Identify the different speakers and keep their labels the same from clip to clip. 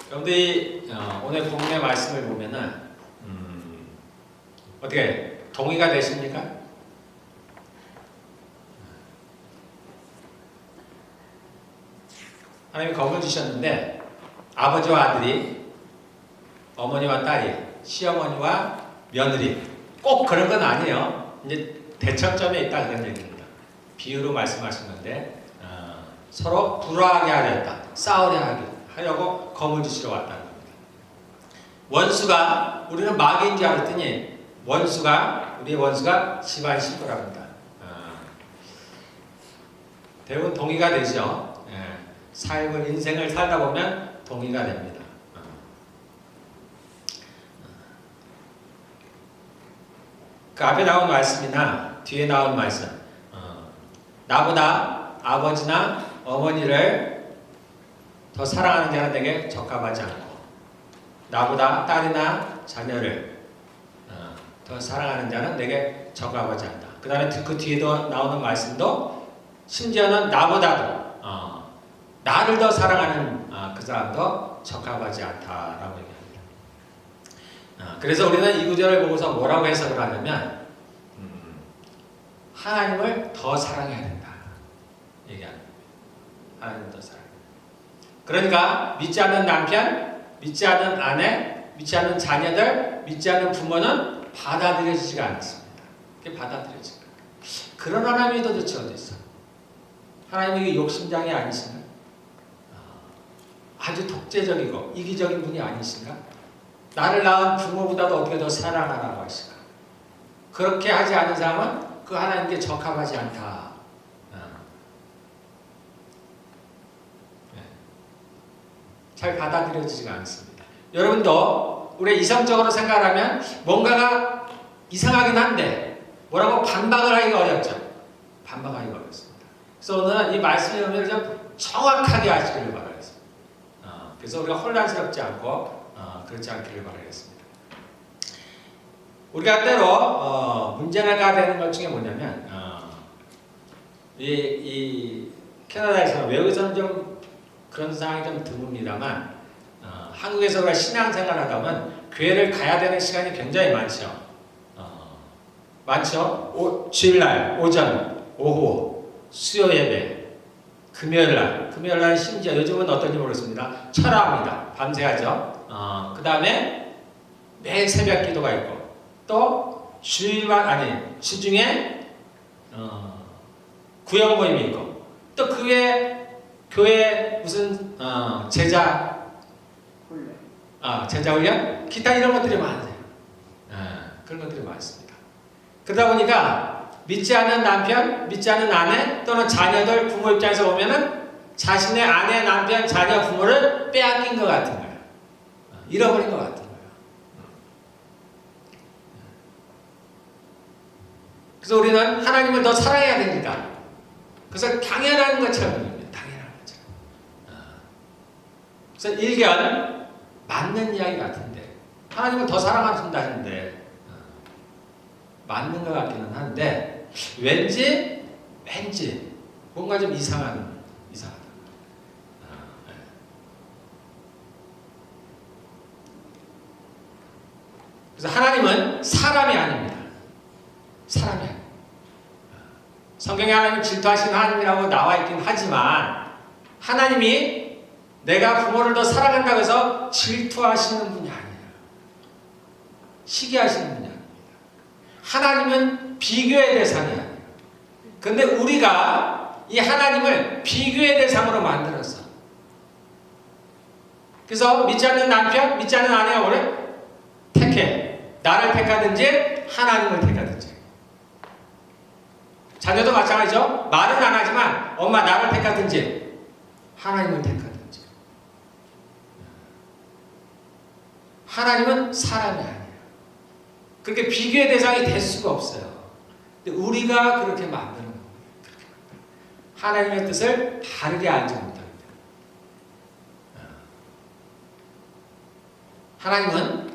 Speaker 1: 여러분들이 오늘 본문의 말씀을 보면은 어떻게 동의가 되십니까? 하나님이 겁을 주셨는데 아버지와 아들이, 어머니와 딸이, 시어머니와 며느리 꼭 그런 건 아니에요. 이제 대척점에 있다 그런 얘기입니다. 비유로 말씀하신 건데 서로 불화하게 하려다, 싸우려 하려고 검을 주시러 왔다는 겁니다. 원수가, 우리는 마귀인 줄 알았더니 우리의 원수가 집안 식구랍니다. 대부분 동의가 되죠. 삶을, 인생을 살다 보면 동의가 됩니다. 그 앞에 나온 말씀이나 뒤에 나온 말씀, 나보다 아버지나 어머니를 더 사랑하는 자는 내게 적합하지 않고, 나보다 딸이나 자녀를 더 사랑하는 자는 내게 적합하지 않다. 그 다음에 그 뒤에도 나오는 말씀도 심지어는 나보다도 나를 더 사랑하는 그 사람도 적합하지 않다라고 얘기합니다. 그래서 우리는 이 구절을 보고서 뭐라고 해석을 하냐면 하나님을 더 사랑해야 된다 얘기합니다. 하나님을 더 사랑해야 된다. 그러니까 믿지 않는 남편, 믿지 않는 아내, 믿지 않는 자녀들, 믿지 않는 부모는 받아들여지지가 않습니다. 그게 받아들여지가 않아요. 그런 하나님이 도대체 어디 있어? 하나님이 욕심장이 아니신가? 아주 독재적이고 이기적인 분이 아니신가? 나를 낳은 부모보다도 어떻게 더 사랑하라고 하실까? 그렇게 하지 않은 사람은 그 하나님께 적합하지 않다. 잘 받아들여지지가 않습니다. 여러분도 우리 이성적으로 생각하면 뭔가가 이상하긴 한데 뭐라고 반박을 하기가 어렵죠. 반박하기가 어렵습니다. 그래서 오늘은 이 말씀의 의미를 좀 정확하게 아시기를 바라겠습니다. 그래서 우리가 혼란스럽지 않고 그렇지 않기를 바라겠습니다. 우리가 때로 문제가 되는 것 중에 뭐냐면 이 캐나다에서 외국에서는 좀 그런 상황이 좀 드뭅니다만 한국에서 우리가 신앙생활하다 보면 교회를 가야 되는 시간이 굉장히 많죠. 많죠. 주일날 오전, 오후, 수요 예배, 금요일날 심지어 요즘은 어떤지 모르겠습니다. 철화합니다. 밤새야죠. 그 다음에 매일 새벽 기도가 있고 또 주중에 구역 모임이 있고 또 그 외에 교회 무슨 제자 훈련? 기타 이런 것들이 많으세요. 그런 것들이 많습니다. 그러다 보니까 믿지 않는 남편, 믿지 않는 아내 또는 자녀들 부모 입장에서 보면은 자신의 아내, 남편, 자녀, 부모를 빼앗긴 것 같은 거예요. 잃어버린 것 같은 거예요. 그래서 우리는 하나님을 더 사랑해야 됩니다. 그래서 당연한 것처럼 입니다. 당연한 것처럼. 그래서 일견 맞는 이야기 같은데 하나님을 더 사랑하신다는데 맞는 것 같기는 한데 왠지 뭔가 좀 이상하다. 그래서 하나님은 사람이 아닙니다. 사람이 아닙니다. 성경에 하나님 질투하시는 하나님이라고 나와 있긴 하지만 하나님이 내가 부모를 더 사랑한다고 해서 질투하시는 분이 아니에요. 시기하시는 분이 아닙니다. 하나님은 비교의 대상이 아니에요. 근데 우리가 이 하나님을 비교의 대상으로 만들었어. 그래서 믿지 않는 남편, 믿지 않는 아내가 뭐래? 택해. 나를 택하든지 하나님을 택하든지. 자녀도 마찬가지죠. 말은 안 하지만 엄마 나를 택하든지 하나님을 택하든지. 하나님은 사람이 아니에요. 그렇게 비교의 대상이 될 수가 없어요. 근데 우리가 그렇게 만드는 겁니다. 하나님의 뜻을 바르게 알지 못합니다. 하나님은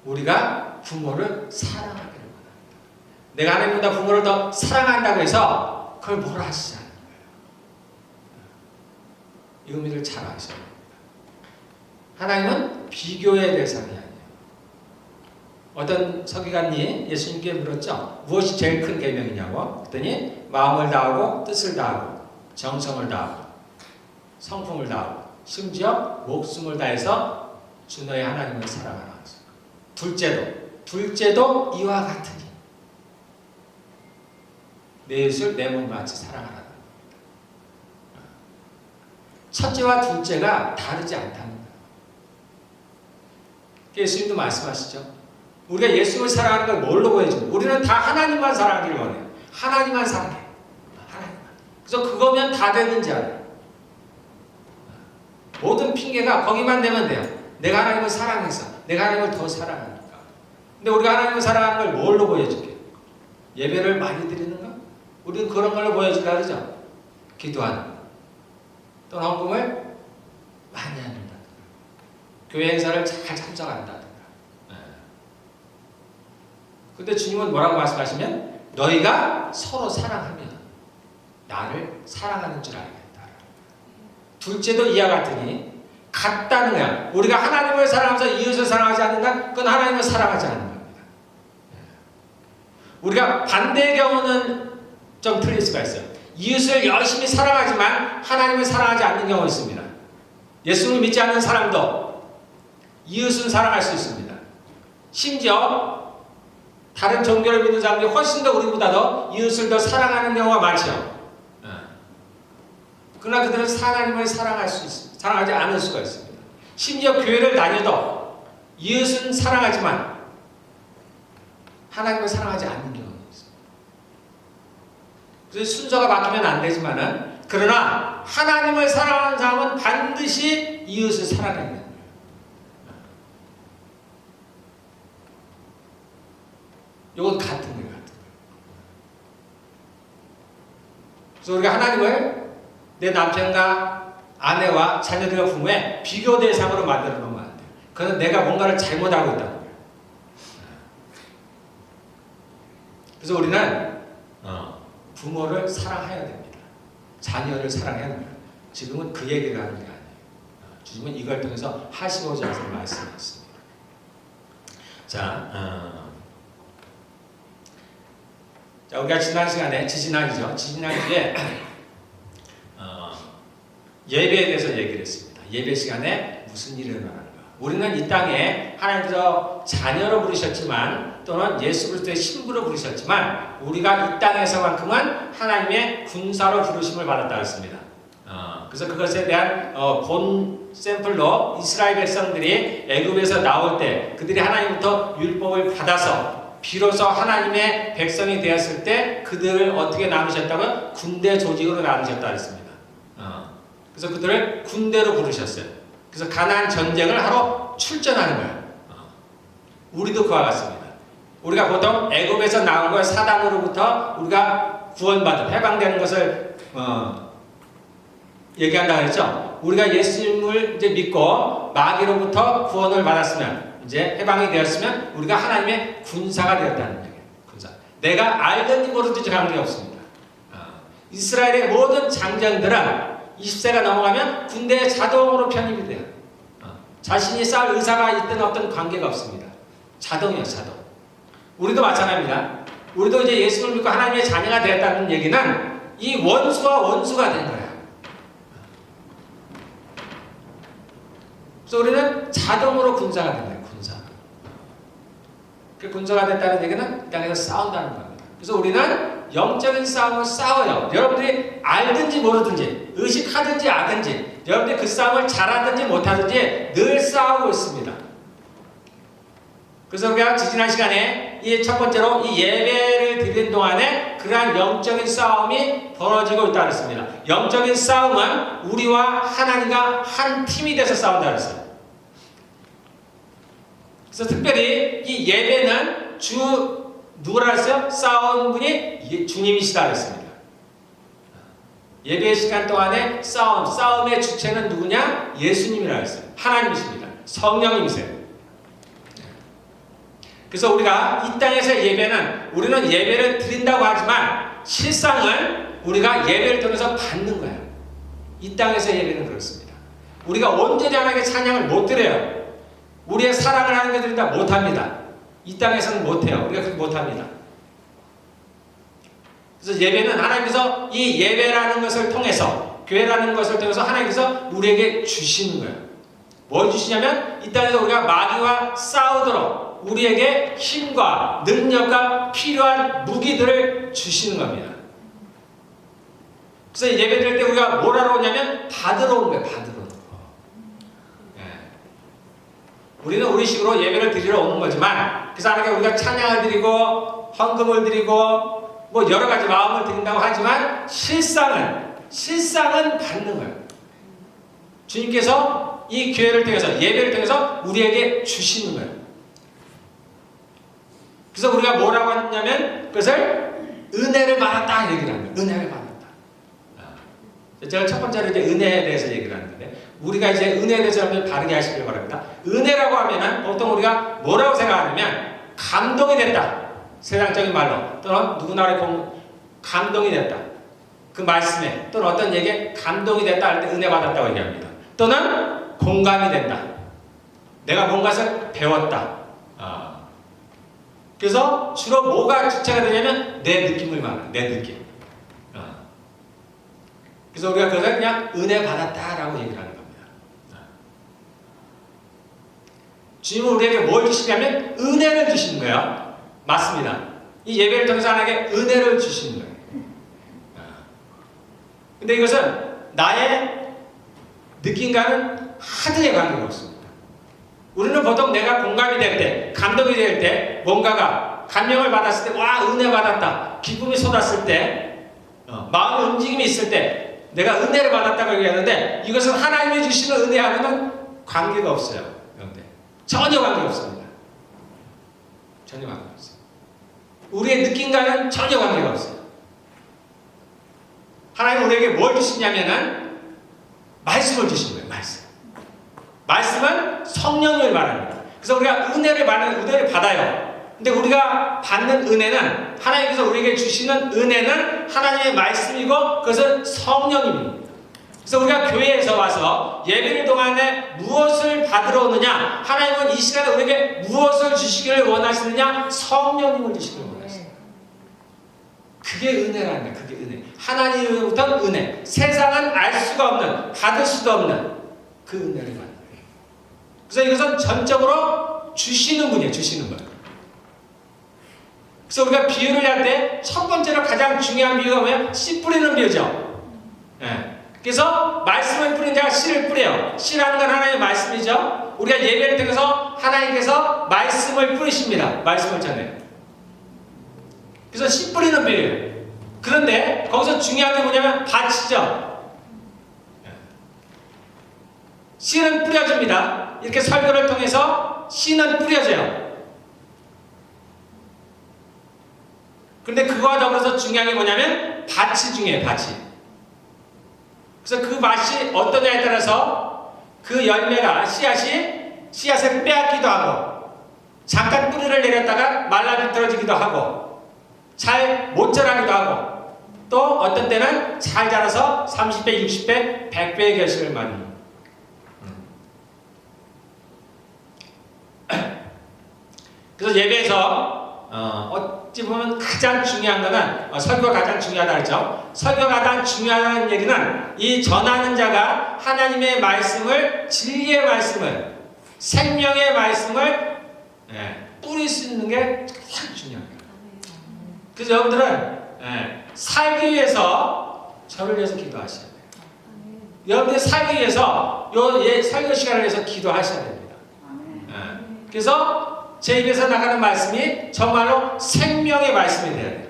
Speaker 1: 우리가 부모를 사랑하기를 원합니다. 내가 하나님보다 부모를 더 사랑한다고 해서 그걸 뭐라 하시지 않는 거예요. 이 의미를 잘 아셔야 됩니다. 하나님은 비교의 대상이 아니에요. 어떤 서기관이 예수님께 물었죠. 무엇이 제일 큰 계명이냐고. 그랬더니 마음을 다하고 뜻을 다하고 정성을 다하고 성품을 다하고 심지어 목숨을 다해서 주 너의 하나님을 사랑하라. 둘째도 이와 같으니 내 이웃을 내 몸과 같이 사랑하라. 첫째와 둘째가 다르지 않다는 거예요. 예수님도 말씀하시죠. 우리가 예수님을 사랑하는 걸 뭘로 보여주고 우리는 다 하나님만 사랑하기를 원해요. 하나님만 사랑해. 하나님만. 그래서 그거면 다 되는지 알아요. 모든 핑계가 거기만 되면 돼요. 내가 하나님을 사랑해서 내가 하나님을 더 사랑하니까. 근데 우리가 하나님을 사랑하는 걸 뭘로 보여줄게? 예배를 많이 드리는가? 우리는 그런 걸로 보여주려 그러죠. 기도하는 거. 또는 헌금을 많이 한다. 교회 행사를 잘 참석한다든가. 근데 주님은 뭐라고 말씀하시면 너희가 서로 사랑하면 나를 사랑하는 줄 알겠다. 둘째도 이와 같으니 같다는 거야. 우리가 하나님을 사랑하면서 이웃을 사랑하지 않는다? 그건 하나님을 사랑하지 않는 겁니다. 우리가 반대의 경우는 좀 틀릴 수가 있어요. 이웃을 열심히 사랑하지만 하나님을 사랑하지 않는 경우가 있습니다. 예수를 믿지 않는 사람도 이웃은 사랑할 수 있습니다. 심지어 다른 종교를 믿는 사람들이 훨씬 더 우리보다 더 이웃을 더 사랑하는 경우가 많죠. 그러나 그들은 하나님을 사랑하지 않을 수가 있습니다. 심지어 교회를 다녀도 이웃은 사랑하지만 하나님을 사랑하지 않는 경우가 있습니다. 그래서 순서가 바뀌면 안 되지만은 그러나 하나님을 사랑하는 사람은 반드시 이웃을 사랑해야 됩니다. 이건 같은 거예요. 그래서 우리가 하나님을 내 남편과 아내와 자녀들과 부모의 비교 대상으로 만들어 놓으면 안 돼요. 그건 내가 뭔가를 잘못하고 있다는 거예요. 그래서 우리는 부모를 사랑해야 됩니다. 자녀를 사랑해야 됩니다. 지금은 그 얘기를 하는 게 아니에요. 주님은 이걸 통해서 하시고자 하는 말씀이었습니다. 자, 우리가 지난 시간에 지지난주에 예배에 대해서 얘기를 했습니다. 예배 시간에 무슨 일이 일어나는가? 우리는 이 땅에 하나님께서 자녀로 부르셨지만 또는 예수 그리스도의 신부로 부르셨지만 우리가 이 땅에서만큼은 하나님의 군사로 부르심을 받았다고 했습니다. 그래서 그것에 대한 본 샘플로 이스라엘 백성들이 애굽에서 나올 때 그들이 하나님부터 율법을 받아서 비로소 하나님의 백성이 되었을 때 그들을 어떻게 나누셨다고요? 군대 조직으로 나누셨다고 했습니다. 그래서 그들을 군대로 부르셨어요. 그래서 가나안 전쟁을 하러 출전하는 거예요. 우리도 그와 같습니다. 우리가 보통 애굽에서 나온 걸 사단으로부터 우리가 구원받은 해방되는 것을 얘기한다고 했죠. 우리가 예수님을 이제 믿고 마귀로부터 구원을 받았으면 이제 해방이 되었으면 우리가 하나님의 군사가 되었다는 얘기예요. 군사. 내가 알든지 모르든지 관계 없습니다. 이스라엘의 모든 장정들은 20세가 넘어가면 군대에 자동으로 편입이 돼요. 자신이 싸울 의사가 있든 없든 관계가 없습니다. 자동이에요, 자동. 우리도 마찬가지입니다. 우리도 이제 예수를 믿고 하나님의 자녀가 되었다는 얘기는 이 원수와 원수가 된 거예요. 그래서 우리는 자동으로 군사가 된 거예요, 군사. 그 군사가 됐다는 얘기는 이 땅에서 싸운다는 겁니다. 그래서 우리는 영적인 싸움을 싸워요. 여러분들이 알든지 모르든지 의식하든지 아든지 여러분들이 그 싸움을 잘하든지 못하든지 늘 싸우고 있습니다. 그래서 우리가 지난 시간에 이 첫 번째로 이 예배를 드리는 동안에 그러한 영적인 싸움이 벌어지고 있다고 했습니다. 영적인 싸움은 우리와 하나님과 한 팀이 돼서 싸운다고 했어요. 그래서 특별히 이 예배는 누구라 했어요? 싸우는 분이 주님이시다 그랬습니다. 예배 시간 동안에 싸움의 주체는 누구냐? 예수님이라 했어요. 하나님이십니다. 성령님이세요. 그래서 우리가 이 땅에서 예배는 우리는 예배를 드린다고 하지만 실상은 우리가 예배를 통해서 받는 거예요. 이 땅에서 예배는 그렇습니다. 우리가 온전히 하나님께 찬양을 못 드려요. 우리의 사랑을 하는 것들이 다 못합니다. 이 땅에서는 못해요. 우리가 그렇게 못합니다. 그래서 예배는 하나님께서 이 예배라는 것을 통해서, 교회라는 것을 통해서 하나님께서 우리에게 주시는 거예요. 뭘 주시냐면 이 땅에서 우리가 마귀와 싸우도록 우리에게 힘과 능력과 필요한 무기들을 주시는 겁니다. 그래서 예배 드릴 때 우리가 뭘 하러 오냐면 받으러 온 거예요. 받으러 오는 거. 우리는 우리식으로 예배를 드리러 오는 거지만, 그래서 하나님께 우리가 찬양을 드리고 헌금을 드리고 뭐 여러 가지 마음을 드린다고 하지만 실상은 받는 거예요. 주님께서 이 교회를 통해서, 예배를 통해서 우리에게 주시는 거예요. 그래서 우리가 뭐라고 하냐면 그것을 은혜를 받았다 얘기를 합니다. 은혜를 받았다. 제가 첫 번째로 이제 은혜에 대해서 얘기를 하는데, 우리가 이제 은혜에 대해서 여러분들 바르게 하시길 바랍니다. 은혜라고 하면은 보통 우리가 뭐라고 생각하냐면 감동이 됐다. 세상적인 말로, 또는 누구나의 감동이 됐다. 그 말씀에 또는 어떤 얘기에 감동이 됐다 할 때 은혜 받았다고 얘기합니다. 또는 공감이 된다. 내가 뭔가를 배웠다. 그래서 주로 뭐가 주체가 되냐면 내 느낌을 말하는, 내 느낌. 그래서 우리가 그것을 그냥 은혜 받았다라고 얘기를 하는 겁니다. 주님은 우리에게 뭘 주시냐면 은혜를 주시는 거예요. 맞습니다. 이 예배를 통해서 하나님께 은혜를 주시는 거예요. 근데 이것은 나의 느낌과는 하등의 관계가 없습니다. 우리는 보통 내가 공감이 될 때, 감동이 될 때, 뭔가가 감명을 받았을 때, 와, 은혜 받았다, 기쁨이 쏟았을 때, 마음의 움직임이 있을 때 내가 은혜를 받았다고 얘기하는데, 이것은 하나님이 주시는 은혜하고는 관계가 없어요. 여러분들. 전혀 관계가 없습니다. 전혀 관계가 없어요. 우리의 느낌과는 전혀 관계가 없어요. 하나님은 우리에게 뭘 주시냐면은 말씀을 주신 거예요. 말씀은 성령을 말합니다. 그래서 우리가 은혜를 받아요. 근데 우리가 받는 은혜는, 하나님께서 우리에게 주시는 은혜는 하나님의 말씀이고 그것은 성령입니다. 그래서 우리가 교회에서 와서 예배를 동안에 무엇을 받으러 오느냐, 하나님은 이 시간에 우리에게 무엇을 주시기를 원하시느냐, 성령님을 주시기를 원하십니다. 그게 은혜라는 거예요. 그게 은혜. 하나님으로부터 은혜. 세상은 알 수가 없는, 받을 수도 없는 그 은혜를 받는 거예요. 그래서 이것은 전적으로 주시는 분이에요. 주시는 거예요. 그래서 우리가 비유를 할 때 첫 번째로 가장 중요한 비유가 뭐예요? 씨 뿌리는 비유죠. 그래서 말씀을 뿌린 자가 씨를 뿌려요. 씨라는 건 하나님의 말씀이죠. 우리가 예배를 통해서 하나님께서 말씀을 뿌리십니다. 말씀을 전해요. 그래서 씨 뿌리는 비유예요. 그런데 거기서 중요한 게 뭐냐면 밭이죠. 씨는 뿌려줍니다. 이렇게 설교를 통해서 씨는 뿌려져요. 그런데 그거와 더불어서 중요한 게 뭐냐면 밭이 중요해요. 밭이. 그래서 그 밭이 어떠냐에 따라서 그 열매가, 씨앗을 빼앗기도 하고, 잠깐 뿌리를 내렸다가 말라 비틀어지기도 하고, 잘 못 자라기도 하고, 또 어떤 때는 잘 자라서 30배, 60배, 100배의 결실을 많이. 그래서 예배에서 어찌 보면 가장 중요한 것은, 설교가 가장 중요하다 했죠. 설교가 가장 중요하다는 얘기는 이 전하는 자가 하나님의 말씀을, 진리의 말씀을, 생명의 말씀을 뿌릴 수 있는 게 가장 중요합니다. 그래서 여러분들은 살기 위해서 저를 위해서 기도하셔야 돼요. 여러분들이 살기 위해서 설교 시간을 위해서 기도하셔야 됩니다. 그래서 제 입에서 나가는 말씀이 정말로 생명의 말씀이 돼야 돼요.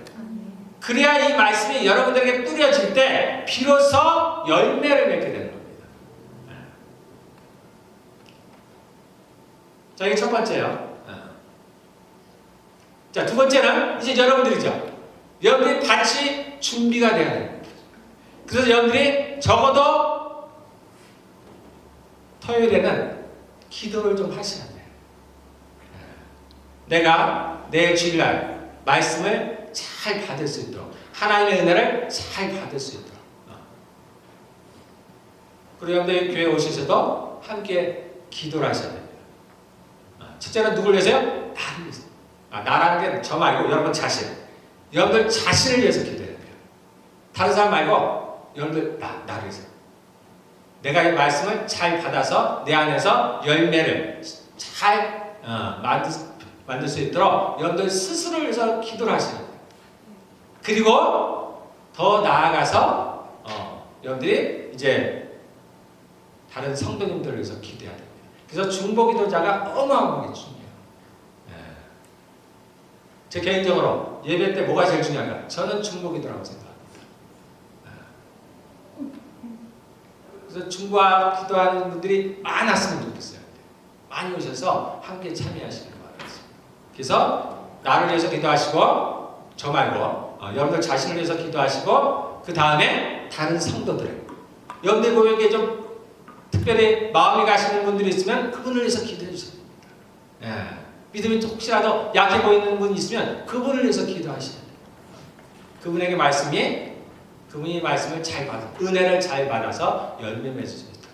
Speaker 1: 그래야 이 말씀이 여러분들에게 뿌려질 때 비로소 열매를 맺게 되는 겁니다. 자, 이게 첫 번째예요. 자, 두 번째는 이제 여러분들이죠. 여러분들이 밭이 준비가 돼야 돼요. 그래서 여러분들이 적어도 토요일에는 기도를 좀 하셔야 돼요. 내가 내일 주일날 말씀을 잘 받을 수 있도록, 하나님의 은혜를 잘 받을 수 있도록. 그리고 여러분들 교회 오셔서도 함께 기도를 하셔야 됩니다. 첫째는 누굴 위해서요? 나를 위해서. 나라는 게 저 말고 여러분 자신. 여러분들 자신을 위해서 기도해야 돼요. 다른 사람 말고 여러분들 나를 위해서. 내가 이 말씀을 잘 받아서 내 안에서 열매를 잘 만들 수 있도록 여러분들 스스로를 위해서 기도를 하셔야 돼요. 그리고 더 나아가서 여러분들이 이제 다른 성도님들을 위해서 기도해야 됩니다. 그래서 중보기도자가 어마어마하게 중요해요. 제 개인적으로 예배 때 뭐가 제일 중요한가? 저는 중보기도라고 생각합니다. 그래서 중보기도하는 분들이 많았으면 좋겠어요. 많이 오셔서 함께 참여하시길 바라겠습니다. 그래서 나를 위해서 기도하시고 저 말고 여러분들 자신을 위해서 기도하시고 그 다음에 다른 성도들 여러분들 보면 좀 특별히 마음이 가시는 분들이 있으면 그분을 위해서 기도해 주셔야 됩니다. 믿음이 혹시라도 약해 보이는 분이 있으면 그분을 위해서 기도하셔야 돼요. 그분이 말씀을 잘 받아 은혜를 잘 받아서 열매 맺을 수 있다.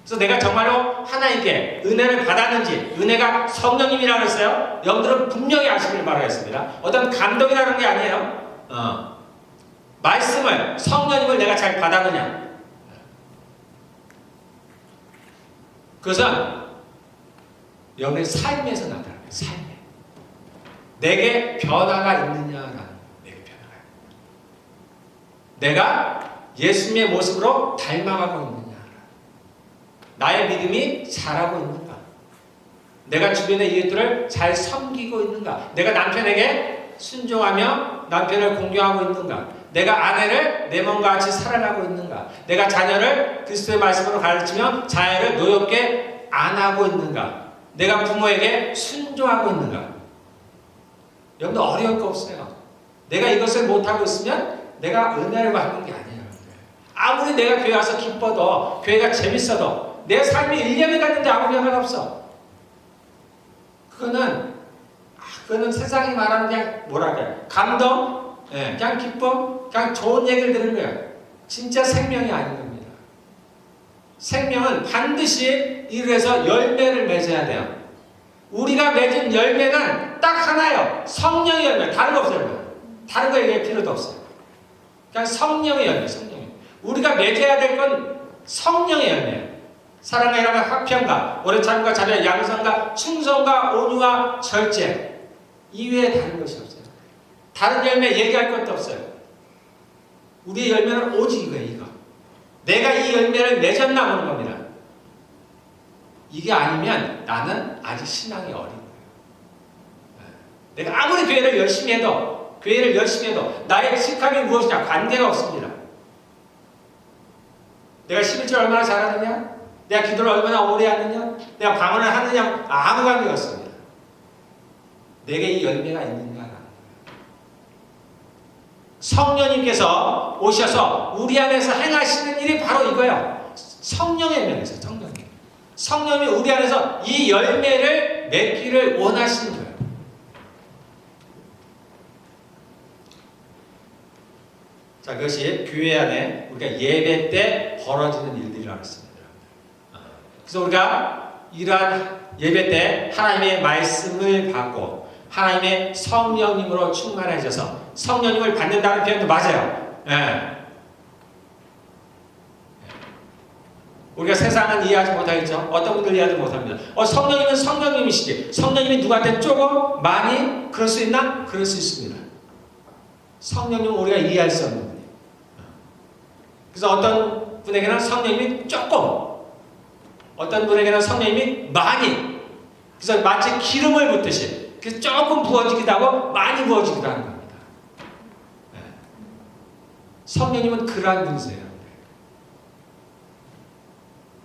Speaker 1: 그래서 내가 정말로 하나님께 은혜를 받았는지 은혜가 성령님이라고 했어요. 여러분들은 분명히 아시길 바라겠습니다. 어떤 감동이라는 게 아니에요. 말씀을 성령님을 내가 잘 받았느냐 그것은 여러분의 삶에서 나타나요. 삶에. 내게 변화가 있느냐라는 거예요. 내게 변화가 있느냐. 내가 예수님의 모습으로 닮아가고 있느냐. 나의 믿음이 자라고 있는가. 내가 주변의 이웃들을 잘 섬기고 있는가. 내가 남편에게 순종하며 남편을 공경하고 있는가. 내가 아내를 내 몸과 같이 사랑하고 있는가. 내가 자녀를 그리스도의 말씀으로 가르치며 자녀를 노엽게 안 하고 있는가. 내가 부모에게 순종하고 있는가. 여러분들 어려울 거 없어요. 내가 이것을 못하고 있으면 내가 은혜를 받는 게 아니에요. 아무리 내가 교회 와서 기뻐도 교회가 재밌어도 내 삶이 1년이 갔는데 아무 변화가 없어. 그거는 세상이 말하는 그냥 뭐랄까요. 감동, 그냥 기쁨, 그냥 좋은 얘기를 들은 거예요. 진짜 생명이 아닌 겁니다. 생명은 반드시 일을 해서 열매를 맺어야 돼요. 우리가 맺은 열매는 딱 하나예요. 성령의 열매. 다른 거 없어요. 다른 거 얘기할 필요도 없어요. 그냥 성령의 열매. 성령의. 우리가 맺어야 될 건 성령의 열매예요. 사랑과 희락과 화평과 오래 참과 자비와 양선과 충성과 온유와 절제. 이외에 다른 것이 없어요. 다른 열매 얘기할 것도 없어요. 우리의 열매는 오직 이거예요. 이거. 내가 이 열매를 맺었나 보는 겁니다. 이게 아니면 나는 아직 신앙이 어린 거예요. 내가 아무리 교회를 열심히 해도 나의 직함이 무엇이냐 관계가 없습니다. 내가 11절 얼마나 잘하느냐, 내가 기도를 얼마나 오래 하느냐, 내가 방언을 하느냐 아무 관계가 없습니다. 내게 이 열매가 있는가라는 거예요. 성령님께서 오셔서 우리 안에서 행하시는 일이 바로 이거예요. 성령의 열매에서 성령님이 우리 안에서 이 열매를 맺기를 원하시는 거예요. 자, 그것이 교회 안에 우리가 예배 때 벌어지는 일들이라고 했습니다. 그래서 우리가 이러한 예배 때 하나님의 말씀을 받고 하나님의 성령님으로 충만해져서 성령님을 받는다는 표현도 맞아요. 우리가 세상은 이해하지 못하겠죠. 어떤 분들 이해하지 못합니다. 성령님은 성령님이시지. 성령님이 누구한테 조금 많이 그럴 수 있나? 그럴 수 있습니다. 성령님은 우리가 이해할 수 없는 분이에요. 그래서 어떤 분에게는 성령님이 조금, 어떤 분에게는 성령님이 많이. 그래서 마치 기름을 붓듯이 그래서 조금 부어지기도 하고 많이 부어지기도 하는 겁니다. 성령님은 그러한 분이세요.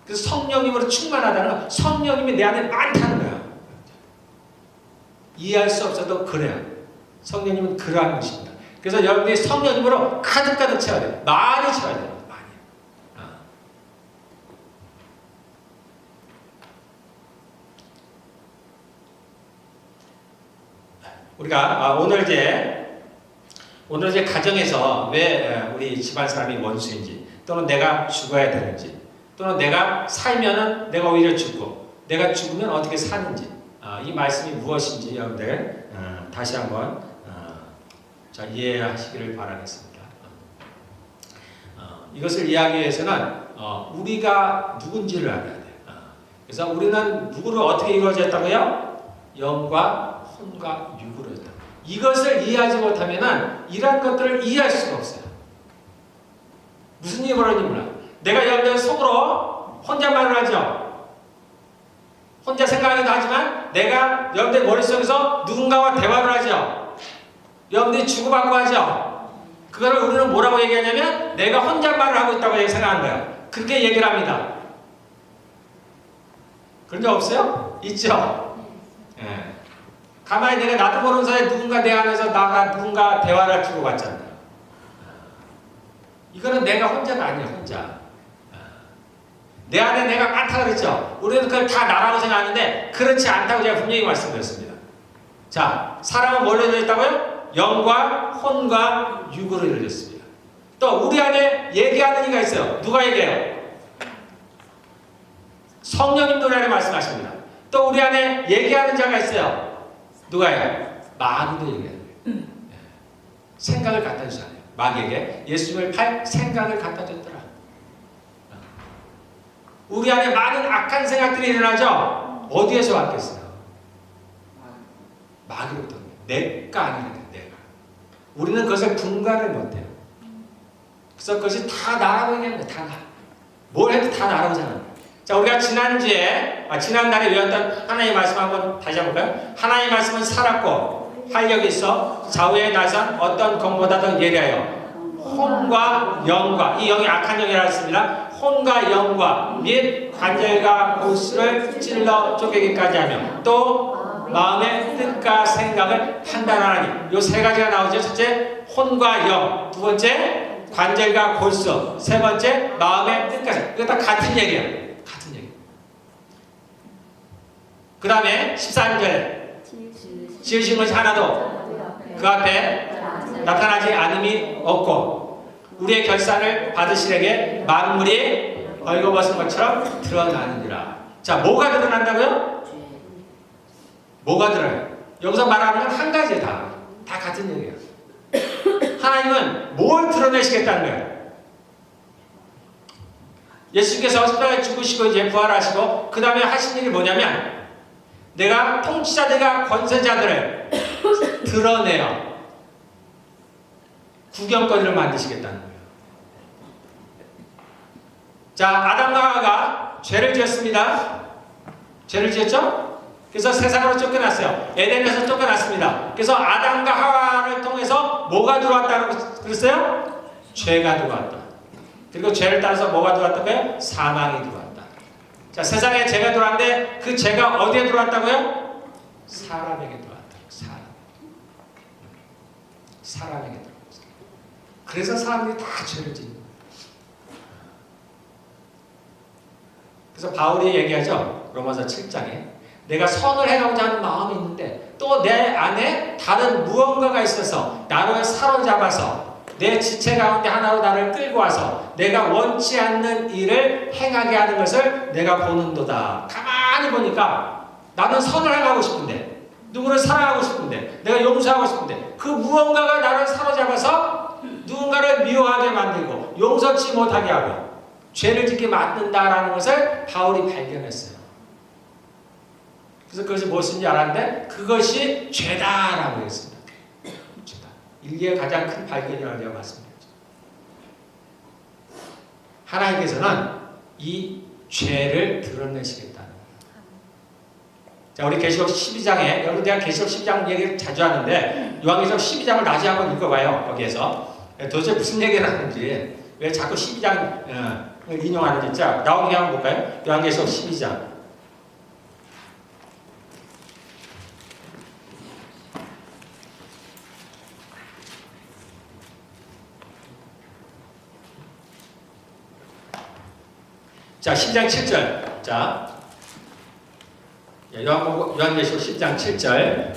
Speaker 1: 그래서 성령님으로 충만하다는 건 성령님이 내 안에 많다는 거야. 이해할 수 없어도 그래요. 성령님은 그러한 것입니다. 그래서 여러분들이 성령님으로 가득가득 채워야 돼요. 많이 채워야 돼요. 많이. 우리가 오늘 이제 가정에서 왜 우리 집안 사람이 원수인지 또는 내가 죽어야 되는지, 또는 내가 살면은 내가 오히려 죽고, 내가 죽으면 어떻게 사는지, 이 말씀이 무엇인지 여러분들 다시 한번 자, 이해하시기를 바라겠습니다. 이것을 이해하기 위해서는 우리가 누군지를 알아야 돼요. 그래서 우리는 누구를 어떻게 이루어졌다고요? 영과 혼과 육으로 했다. 이것을 이해하지 못하면 이러한 것들을 이해할 수가 없어요. 무슨 일이 벌어진지 몰라. 내가 여러분들 속으로 혼잣말을 하죠. 혼자 생각하기도 하지만 내가 여러분들 머릿속에서 누군가와 대화를 하죠. 여러분들이 주고받고 하죠. 그거를 우리는 뭐라고 얘기하냐면 내가 혼잣말을 하고 있다고 생각하는 거예요. 그렇게 얘기를 합니다. 그런 적 없어요? 있죠? 예. 가만히 내가 나도 모르는 사이에 누군가 내 안에서 나가 누군가 대화를 주고받잖아요. 이거는 내가 혼자가 아니야, 혼자. 내 안에 내가 많다 그랬죠? 우리는 그걸 다 나라고 생각하는데 그렇지 않다고 제가 분명히 말씀드렸습니다. 자, 사람은 뭘로 이루어졌다고요? 영과 혼과 육으로 이루어졌습니다. 또 우리 안에 얘기하는 이가 있어요. 누가 얘기해요? 성령님도 우리 안에 말씀하십니다. 또 우리 안에 얘기하는 자가 있어요. 누가요? 마귀도 얘기해요. 생각을 갖다 주잖아요. 마귀에게 예수님을 팔 생각을 갖다 줬더라. 우리 안에 많은 악한 생각들이 일어나죠? 어디에서 왔겠어요? 마귀로부터. 내가 아니거든, 내가. 우리는 그것을 분간을 못해요. 그래서 그것이 다 나라고 얘기합니다. 다 나. 뭘 해도 다 나라고 생각합니다. 자, 우리가 지난달에 외웠던 하나님의 말씀 한번 다시 한번 볼까요? 하나님의 말씀은 살았고 활력이 있어 좌우에 나선 어떤 검보다도 예리하여 혼과 영과, 이 영이 악한 영이라 했습니다. 혼과 영과 및 관절과 골수를 찔러 쪼개기까지 하며 또 마음의 뜻과 생각을 판단하니 이 세 가지가 나오죠. 첫째 혼과 영, 두 번째 관절과 골수, 세 번째 마음의 뜻까지. 이거 다 같은 얘기예요. 같은 얘기. 그 다음에 13절 지으신 것이 하나도 그 앞에 나타나지 않음이 없고 우리의 결산을 받으시려게 만물이 벌거벗은 것처럼 드러나느니라. 자, 뭐가 드러난다고요? 뭐가 드러나요? 여기서 말하는 건 한 가지예요. 다 같은 얘기예요. 하나님은 뭘 드러내시겠다는 거예요? 예수님께서 십자가에 죽으시고 이제 부활하시고 그 다음에 하신 일이 뭐냐면 내가 통치자들과 권세자들을 드러내요. 구경거리를 만드시겠다는 거예요. 자, 아담과 하와가 죄를 지었습니다. 죄를 지었죠? 그래서 세상으로 쫓겨났어요. 에덴에서 쫓겨났습니다. 그래서 아담과 하와를 통해서 뭐가 들어왔다고 그랬어요? 죄가 들어왔다. 그리고 죄를 따라서 뭐가 들어왔다고요? 사망이 들어왔다. 자, 세상에 죄가 들어왔는데 그 죄가 어디에 들어왔다고요? 사람에게 들어왔다. 사람에게 들어왔다. 그래서 사람들이 다 죄를 짓는 거예요. 그래서 바울이 얘기하죠. 로마서 7장에 내가 선을 해가고자 하는 마음이 있는데 또 내 안에 다른 무언가가 있어서 나를 사로잡아서 내 지체 가운데 하나로 나를 끌고 와서 내가 원치 않는 일을 행하게 하는 것을 내가 보는도다. 가만히 보니까 나는 선을 행하고 싶은데 누구를 사랑하고 싶은데 내가 용서하고 싶은데 그 무언가가 나를 사로잡아서 누군가를 미워하게 만들고 용서치 못하게 하고 죄를 짓게 만든다라는 것을 바울이 발견했어요. 그래서 그것이 무엇인지 알았는데 그것이 죄다라고 했습니다. 죄다. 인류의 가장 큰 발견이라고 제가 말씀드렸죠. 하나님께서는 이 죄를 드러내시겠다는 거예요. 자, 우리 계시록 12장에 여러분 제가 계시록 12장 얘기를 자주 하는데 요한계시록 12장을 다시 한번 읽어봐요. 거기에서 도대체 무슨 얘기를 하는지 왜 자꾸 12장 인용하는지 자 나오게 한번 볼까요? 요한계시록 12장 자 10장 7절 자 요한계시록 10장 7절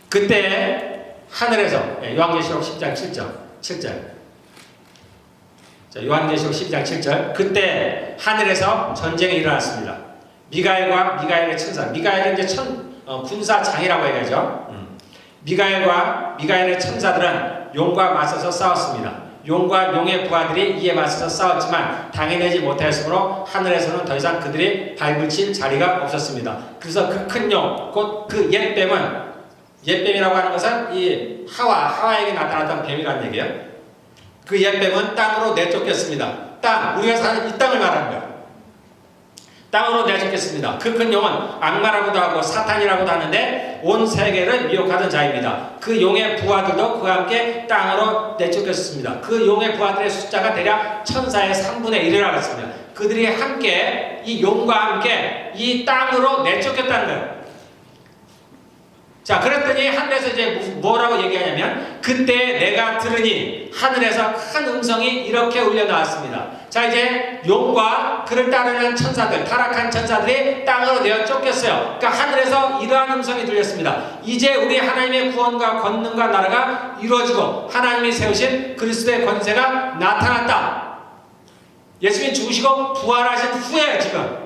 Speaker 1: 그때 하늘에서 요한계시록 10장 7절 자, 요한계시록 12장 7절. 그때 하늘에서 전쟁이 일어났습니다. 미가엘과 미가엘의 천사. 미가엘은 이제 군사장이라고 얘기하죠. 미가엘과 미가엘의 천사들은 용과 맞서서 싸웠습니다. 용과 용의 부하들이 이에 맞서서 싸웠지만 당해내지 못하였으므로 하늘에서는 더 이상 그들이 발붙일 자리가 없었습니다. 그래서 그 큰 용, 곧 그 옛뱀은, 옛뱀이라고 하는 것은 이 하와에게 나타났던 뱀이라는 얘기예요. 그 옛뱀은 땅으로 내쫓겼습니다. 우리가 사는 이 땅을 말하는 거예요. 땅으로 내쫓겼습니다. 그 큰 용은 악마라고도 하고 사탄이라고도 하는데 온 세계를 미혹하던 자입니다. 그 용의 부하들도 그와 함께 땅으로 내쫓겼습니다. 그 용의 부하들의 숫자가 대략 천사의 3분의 1이라고 했습니다. 그들이 함께 이 용과 함께 이 땅으로 내쫓겼다는 거예요. 자, 그랬더니 하늘에서 이제 뭐라고 얘기하냐면 그때 내가 들으니 하늘에서 큰 음성이 이렇게 울려 나왔습니다. 자, 이제 용과 그를 따르는 천사들, 타락한 천사들이 땅으로 내어 쫓겼어요. 그러니까 하늘에서 이러한 음성이 들렸습니다. 이제 우리 하나님의 구원과 권능과 나라가 이루어지고 하나님이 세우신 그리스도의 권세가 나타났다. 예수님이 죽으시고 부활하신 후에 지금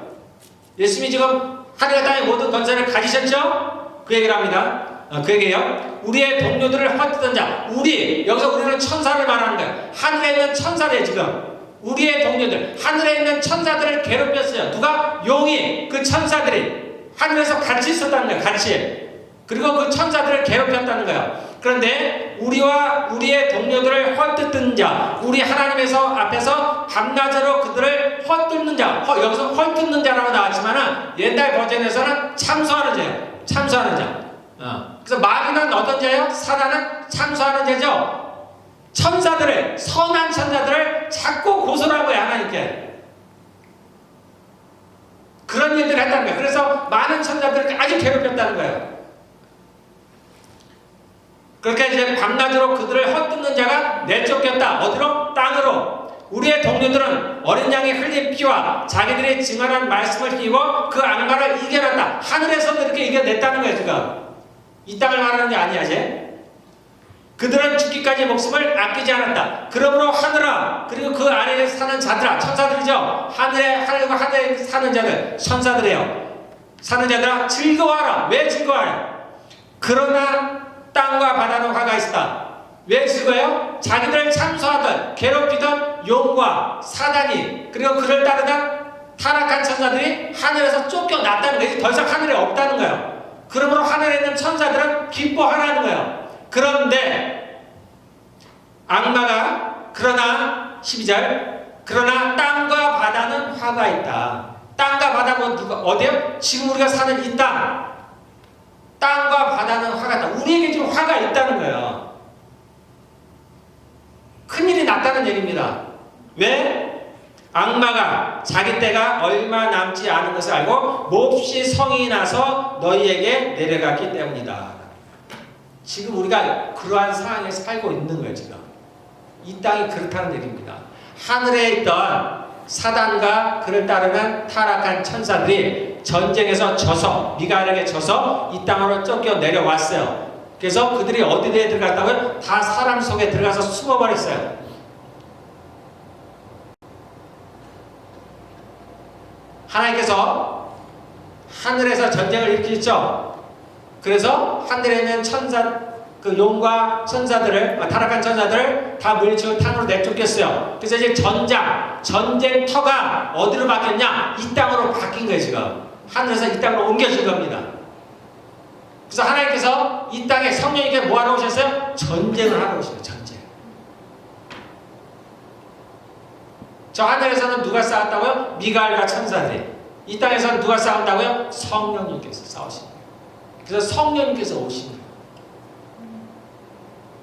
Speaker 1: 예수님이 지금 하늘과 땅의 모든 권세를 가지셨죠? 그 얘기를 합니다. 그 얘기예요. 우리의 동료들을 헛되던 자. 여기서 우리는 천사를 말하는 거예요. 하늘에 있는 천사들 지금. 우리의 동료들, 하늘에 있는 천사들을 괴롭혔어요. 누가? 용이, 그 천사들이 하늘에서 같이 있었다는 거예요. 같이. 그리고 그 천사들을 괴롭혔다는 거예요. 그런데 우리와 우리의 동료들을 헛뜯는 자, 우리 하나님에서 앞에서 밤낮으로 그들을 헛뜯는 자, 여기서 헛뜯는 자라고 나왔지만은 옛날 버전에서는 참소하는 자예요. 참소하는 자. 그래서 마귀는 어떤 자예요? 사단은 참소하는 자죠. 천사들을, 선한 천사들을 자꾸 고소를 한 거예요, 하나님께. 그런 일들을 했다는 거예요. 그래서 많은 천사들을 아주 괴롭혔다는 거예요. 그렇게 이제 밤낮으로 그들을 헛뜯는 자가 내쫓겼다. 어디로? 땅으로. 우리의 동료들은 어린 양이 흘린 피와 자기들이 증언한 말씀을 띄고 그 악마를 이겨냈다. 하늘에서도 이렇게 이겨냈다는 거예요, 지금. 이 땅을 말하는 게 아니야, 이제. 그들은 죽기까지 목숨을 아끼지 않았다. 그러므로 하늘아, 그리고 그 아래에 사는 자들아, 천사들이죠. 하늘에 사는 자들, 천사들이에요. 사는 자들아, 즐거워하라. 왜 즐거워하라? 그러나 땅과 바다는 화가 있다. 왜 즐거워요? 자기들을 참소하던, 괴롭히던 용과 사단이, 그리고 그를 따르던 타락한 천사들이 하늘에서 쫓겨났다는 거예요. 더 이상 하늘에 없다는 거예요. 그러므로 하늘에 있는 천사들은 기뻐하라는 거예요. 그런데 악마가, 그러나 12절, 그러나 땅과 바다는 화가 있다. 땅과 바다는 어디요? 지금 우리가 사는 이 땅, 땅과 바다는 화가 있다. 우리에게 지금 화가 있다는 거예요. 큰일이 났다는 얘기입니다. 왜? 악마가 자기 때가 얼마 남지 않은 것을 알고 몹시 성이 나서 너희에게 내려갔기 때문이다. 지금 우리가 그러한 상황에 살고 있는 거예요, 지금. 이 땅이 그렇다는 얘기입니다. 하늘에 있던 사단과 그를 따르는 타락한 천사들이 전쟁에서 져서, 미가엘에게 져서 이 땅으로 쫓겨 내려왔어요. 그래서 그들이 어디에 들어갔다고요? 다 사람 속에 들어가서 숨어버렸어요. 하나님께서 하늘에서 전쟁을 일으키셨죠. 그래서 하늘에 있는 그 용과 천사들을, 타락한 천사들을 다 물리치고 땅으로 내쫓겼어요. 그래서 이제 전쟁터가 어디로 바뀌었냐? 이 땅으로 바뀐 거예요, 지금. 하늘에서 이 땅으로 옮겨진 겁니다. 그래서 하나님께서 이 땅에 성령님께 뭐하러 오셨어요? 전쟁을 하러 오셨어요, 전쟁. 저 하늘에서는 누가 싸웠다고요? 미가엘과 천사들이. 이 땅에서는 누가 싸운다고요? 성령님께서 싸우신 거예요. 그래서 성령님께서 오신 거예요.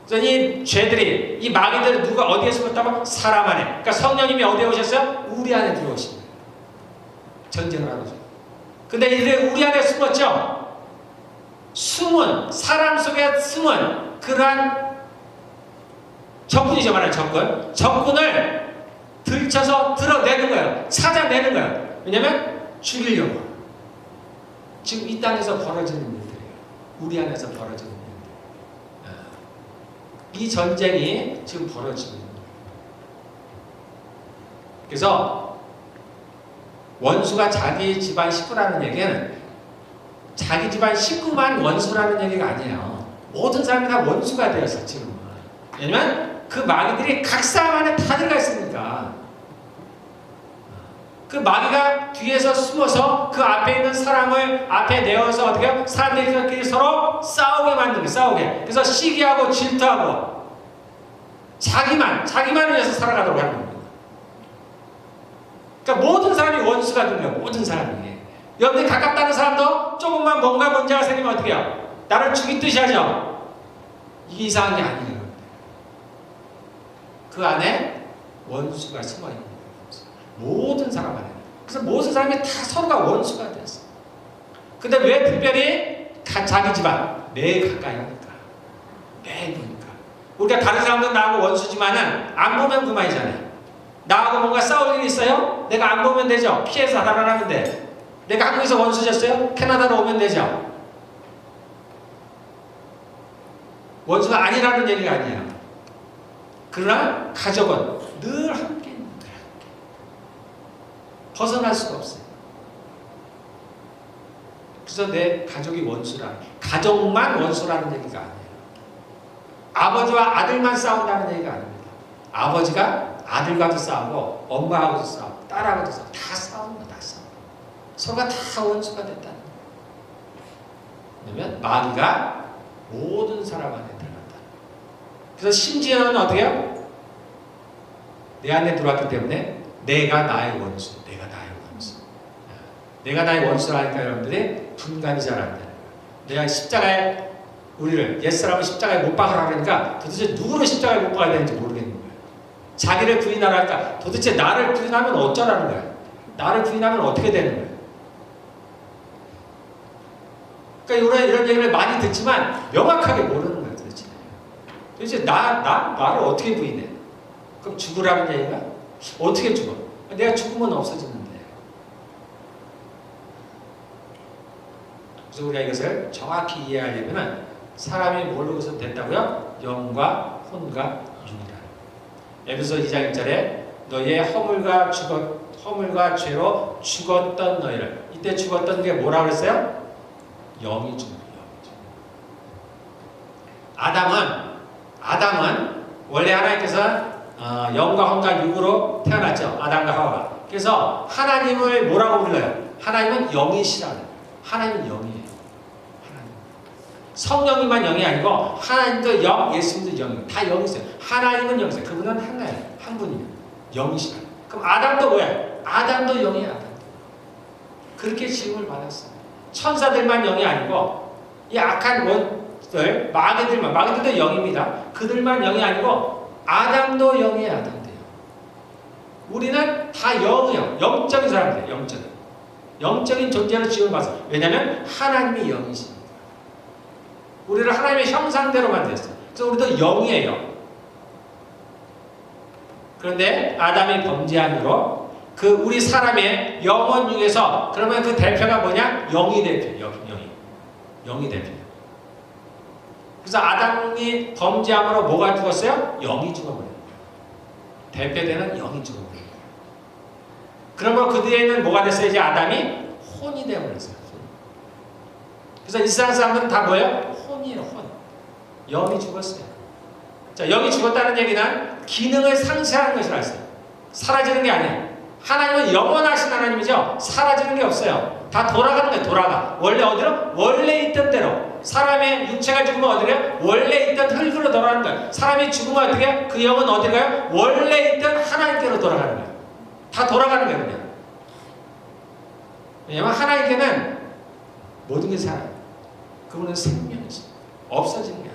Speaker 1: 그래서 이 죄들이, 이 마귀들이 누가 어디에 숨었다고? 사람 안에. 그러니까 성령님이 어디에 오셨어요? 우리 안에 들어오신 거예요. 전쟁을 하러 오셨어요. 근데 이들이 우리 안에 숨었죠? 숨은, 사람 속에 숨은 그러한 적군이죠, 말하는 적군. 적군을 들쳐서 드러내는 거예요. 찾아내는 거예요. 왜냐면 죽이려고. 지금 이 땅에서 벌어지는 일들이에요. 우리 안에서 벌어지는 일들. 이 전쟁이 지금 벌어지고 있는 거예요. 그래서 원수가 자기 집안 식구라는 얘기는 자기 집안 식구만 원수라는 얘기가 아니에요. 모든 사람이 다 원수가 되었어 지금은. 왜냐면 그 마귀들이 각 사람 안에 다 들어가 있으니까. 그 마귀가 뒤에서 숨어서 그 앞에 있는 사람을 앞에 내어서 어떻게 해요? 사람들끼리 서로 싸우게 만드는 거예요. 싸우게. 그래서 시기하고 질투하고 자기만을 위해서 살아가도록 하는 겁니다. 그러니까 모든 사람이 원수가 된 거예요. 모든 사람이. 여러분이 가깝다는 사람도 조금만 뭔가 문제가 생기면 어떻게 해요? 나를 죽이듯이 하죠. 이게 이상한 게 아니에요. 그 안에 원수가 숨어 있는 거예요. 모든 사람 안에. 그래서 모든 사람이 다 서로가 원수가 되었어. 근데 왜 특별히 자기 집안? 매일 가까이 하니까. 매일 보니까. 우리가 다른 사람들은 나하고 원수지만은 안 보면 그만이잖아요. 나하고 뭔가 싸울 일이 있어요? 내가 안 보면 되죠. 피해서 살아나면 돼. 내가 한국에서 원수졌어요? 캐나다로 오면 되죠. 원수가 아니라는 얘기가 아니에요. 그러나 가족은 늘 함께 있는 거예요. 벗어날 수가 없어요. 그래서 내 가족이 원수라, 가족만 원수라는 얘기가 아니에요. 아버지와 아들만 싸운다는 얘기가 아닙니다. 아버지가 아들과도 싸우고 엄마하고도 싸우고 딸하고도 싸우고 다 싸우는 거다 싸우고 서로가 다 원수가 됐다는 거예요. 왜냐면 마귀가 모든 사람 안에 들어간다. 그래서 심지어는 어떻게 해요? 내 안에 들어왔기 때문에 내가 나의 원수, 내가 나의 원수. 내가 나의 원수라니까 여러분들이 분간이 잘 안 되는 거예요. 내가 십자가에 우리를 옛사람을 십자가에 못 박으라 그러니까 도대체 누구를 십자가에 못 박아야 되는지 모르겠는 거예요. 자기를 부인하라니까 도대체 나를 부인하면 어쩌라는 거예요. 나를 부인하면 어떻게 되는 거예요. 그러니까 우리가 이런 얘기를 많이 듣지만 명확하게 모르는 거예요. 도대체 나를 어떻게 부인해? 그럼 죽으라는 얘기가? 어떻게 죽어? 내가 죽으면 없어지는데. 그래서 우리가 이것을 정확히 이해하려면 사람이 뭘로서 됐다고요? 영과 혼과 육이다. 에베소 2장 1절에 너희의 허물과 죄로 죽었던 너희를. 이때 죽었던 게 뭐라고 그랬어요? 영이 죽은 거예요. 아담은 원래 하나님께서 영과 혼과 육으로 태어났죠. 아담과 하와가. 그래서 하나님을 뭐라고 불러요? 하나님은 영이시라고 해요. 하나님은 영이에요. 성령님만 영이 아니고 하나님도 영, 예수님도 영이에요. 다 영이세요. 하나님은 영이세요. 그분은 하나예요. 한 분이에요. 영이시라. 그럼 아담도 뭐예요? 아담도 영이에요. 아담도. 그렇게 지음을 받았어요. 천사들만 영이 아니고 이 악한 원들, 마귀들도 영입니다. 그들만 영이 아니고 아담도 영이에요. 아담도요. 우리는 다 영이에요. 영적인 사람들이에요. 영적인 존재로 지음을 받았어요. 왜냐하면 하나님이 영이십니다. 우리를 하나님의 형상대로 만들었어요. 그래서 우리도 영이에요. 그런데 아담이 범죄함으로 그 우리 사람의 영혼 중에서 그러면 그 대표가 뭐냐? 영이 대표예요. 영이 대표예요. 그래서 아담이 범죄함으로 뭐가 죽었어요? 영이 죽어버려요. 대표되는 영이 죽어버려요. 그러면 그 뒤에는 뭐가 됐어요? 이제 아담이 혼이 되어버렸어요. 그래서 이 세상 사람들은 다 뭐예요? 혼이에요. 혼. 영이 죽었어요. 자, 영이 죽었다는 얘기는 기능을 상실하는 것이라 했어요. 사라지는 게 아니에요. 하나님은 영원하신 하나님이죠. 사라지는 게 없어요. 다 돌아가는 거예요. 돌아가. 원래 어디로? 원래 있던 대로. 사람의 육체가 죽으면 어디로? 원래 있던 흙으로 돌아가는 거예요. 사람이 죽으면 어떻게 해요? 그 영은 어디로 가요? 원래 있던 하나님께로 돌아가는 거예요. 다 돌아가는 거예요. 그냥. 왜냐하면 하나님께는 모든 게 살아요. 그분은 생명이죠. 없어지는 게 아니에요.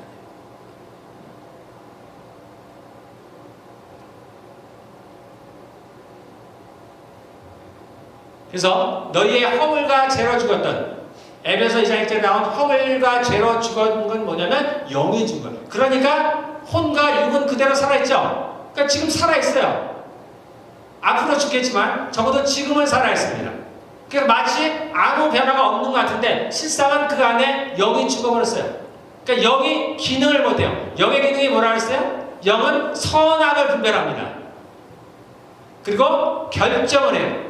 Speaker 1: 그래서 너희의 허물과 죄로 죽었던 에베소 2장 1절에 나온 허물과 죄로 죽은 건 뭐냐면 영이 죽은 거예요. 그러니까 혼과 육은 그대로 살아있죠. 그러니까 지금 살아있어요. 앞으로 죽겠지만 적어도 지금은 살아있습니다. 그러니까 마치 아무 변화가 없는 것 같은데 실상은 그 안에 영이 죽어버렸어요. 그러니까 영이 기능을 못해요. 영의 기능이 뭐라 그랬어요? 영은 선악을 분별합니다. 그리고 결정을 해요.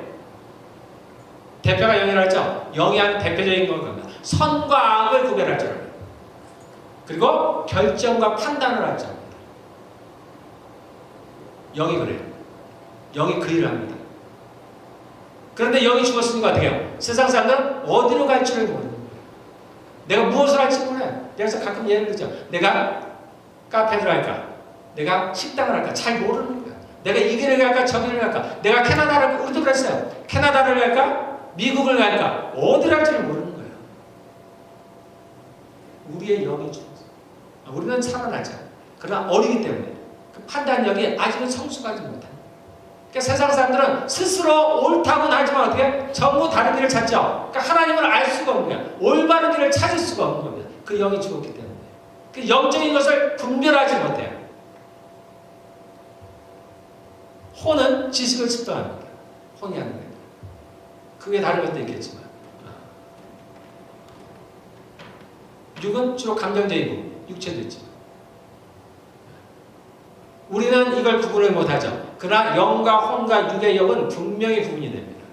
Speaker 1: 대표가 영이라고 했죠. 영이 하는 대표적인 겁니다. 선과 악을 구별할 줄 알아요. 그리고 결정과 판단을 할 줄 압니다. 영이 그래요. 영이 그 일을 합니다. 그런데 영이 죽었으니까 어떻게 해요? 세상 사람들은 어디로 갈지를 모르는 거예요. 내가 무엇을 할지 몰라요. 그래서 가끔 예를 들죠. 내가 카페를 할까? 내가 식당을 할까? 잘 모르는 거예요. 내가 이 길을 갈까? 저 길을 갈까? 내가 캐나다를, 우리도 그랬어요. 캐나다를 갈까? 미국을 갈까? 어디를 할지를 모르는 거예요. 우리의 영이 죽었어요. 우리는 살아나죠. 그러나 어리기 때문에 그 판단력이 아직은 성숙하지 못합니다. 그러니까 세상 사람들은 스스로 옳다고는 하지만 어떻게? 전부 다른 길을 찾죠. 그러니까 하나님을 알 수가 없는 거예요. 올바른 길을 찾을 수가 없는 겁니다. 그 영이 죽었기 때문에. 그 영적인 것을 분별하지 못해요. 혼은 지식을 습득합니다. 혼이 하는 거예요. 그게 다른 것도 있겠지만. 육은 주로 감정적이고 육체도 있죠. 우리는 이걸 구분을 못하죠. 그러나 영과 혼과 육의 영은 분명히 구분이 됩니다.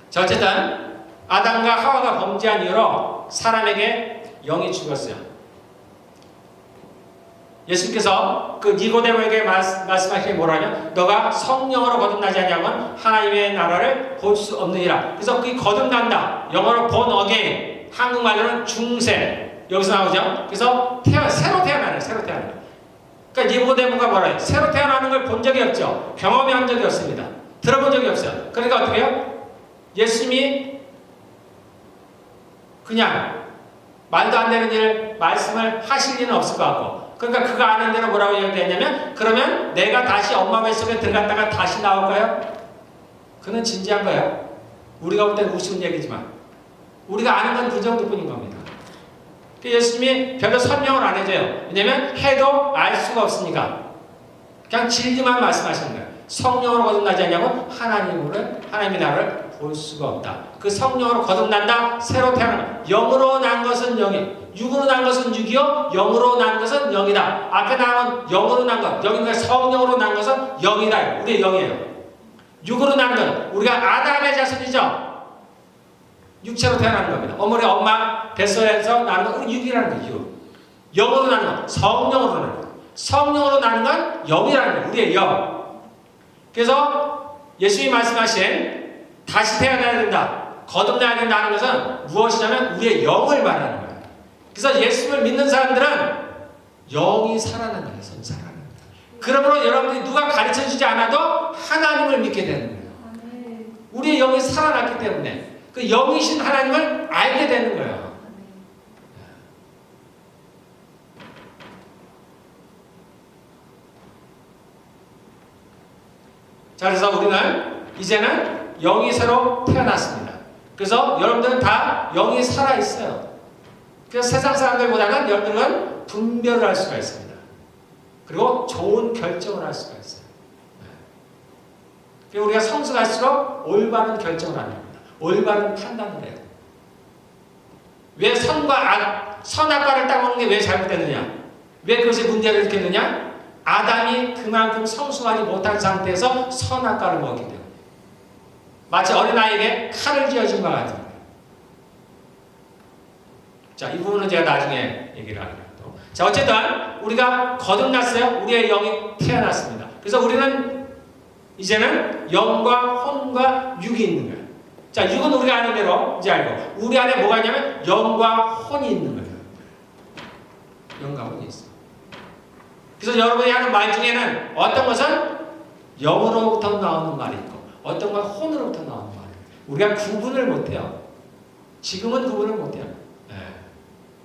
Speaker 1: 자, 어쨌든 아담과 하와가 범죄한 이후로 사람에게 영이 죽었어요. 예수님께서 그 니고데모에게 말씀하신 게 뭐라냐? 너가 성령으로 거듭나지 않냐면 하나님의 나라를 볼 수 없느니라. 그래서 그 거듭난다. 영어로 born again, 한국말로는 중생. 여기서 나오죠. 그래서 새로 태어나는. 그러니까 니고데모가 뭐라요? 새로 태어나는 걸 본 적이 없죠. 경험한 적이 없습니다. 들어본 적이 없어요. 그러니까 어떻게 해요? 예수님이 그냥 말도 안 되는 일 말씀을 하실 리는 없을 것 같고, 그러니까 그가 아는 대로 뭐라고 얘기했냐면, 그러면 내가 다시 엄마 뱃속에 들어갔다가 다시 나올까요? 그는 진지한 거예요. 우리가 볼 때는 우스운 얘기지만 우리가 아는 건 그 정도뿐인 겁니다. 예수님이 별로 설명을 안 해줘요. 왜냐면 해도 알 수가 없으니까 그냥 진리만 말씀하시는 거예요. 성령으로 거듭나지 않냐고 하나님의 나라를 볼 수가 없다. 그 성령으로 거듭난다. 새로 태어난다. 영으로 난 것은 영이, 육으로 난 것은 육이요, 영으로 난 것은 영이다. 앞에 나온 영으로 난 것, 여기는 성령으로 난 것은 영이다. 우리의 영이에요. 육으로 난 것, 우리가 아담의 자손이죠. 육체로 태어나는 겁니다. 어머니 엄마 뱃속에서 나는 건 육이라는 거예요. 육. 영으로 나는 것, 성령으로 나는 것. 성령으로 나는 건 영이라는 거예요. 우리의 영. 그래서 예수님이 말씀하신 다시 태어나야 된다, 거듭나야 된다는 것은 무엇이냐면 우리의 영을 말하는 거예요. 그래서 예수를 믿는 사람들은 영이 살아나는 거예요. 살아나는 거예요. 그러므로 여러분들이 누가 가르쳐주지 않아도 하나님을 믿게 되는 거예요. 우리의 영이 살아났기 때문에 그 영이신 하나님을 알게 되는 거예요. 자, 그래서 우리는 이제는 영이 새로 태어났습니다. 그래서 여러분들은 다 영이 살아있어요. 그래서 세상 사람들보다는 여러분들은 분별을 할 수가 있습니다. 그리고 좋은 결정을 할 수가 있어요. 그리고 우리가 성숙할수록 올바른 결정을 하는 겁니다. 올바른 판단을 해요. 왜 선악과를 따먹는 게 왜 잘못됐느냐? 왜 그것이 문제를 일으켰느냐? 아담이 그만큼 성숙하지 못한 상태에서 선악과를 먹었기 때문에. 마치 어린아이에게 칼을 쥐어준 것 같은 거예요. 자, 이 부분은 제가 나중에 얘기를 하겠습니다. 자, 어쨌든 우리가 거듭났어요. 우리의 영이 태어났습니다. 그래서 우리는 이제는 영과 혼과 육이 있는 거예요. 자, 육은 우리가 아는 대로 이제 알고, 우리 안에 뭐가 있냐면 영과 혼이 있는 거예요. 영과 혼이 있어요. 그래서 여러분이 하는 말 중에는 어떤 것은 영으로부터 나오는 말이 있고 어떤 건 혼으로부터 나오는 말이 있고, 우리가 구분을 못해요. 지금은 구분을 못해요.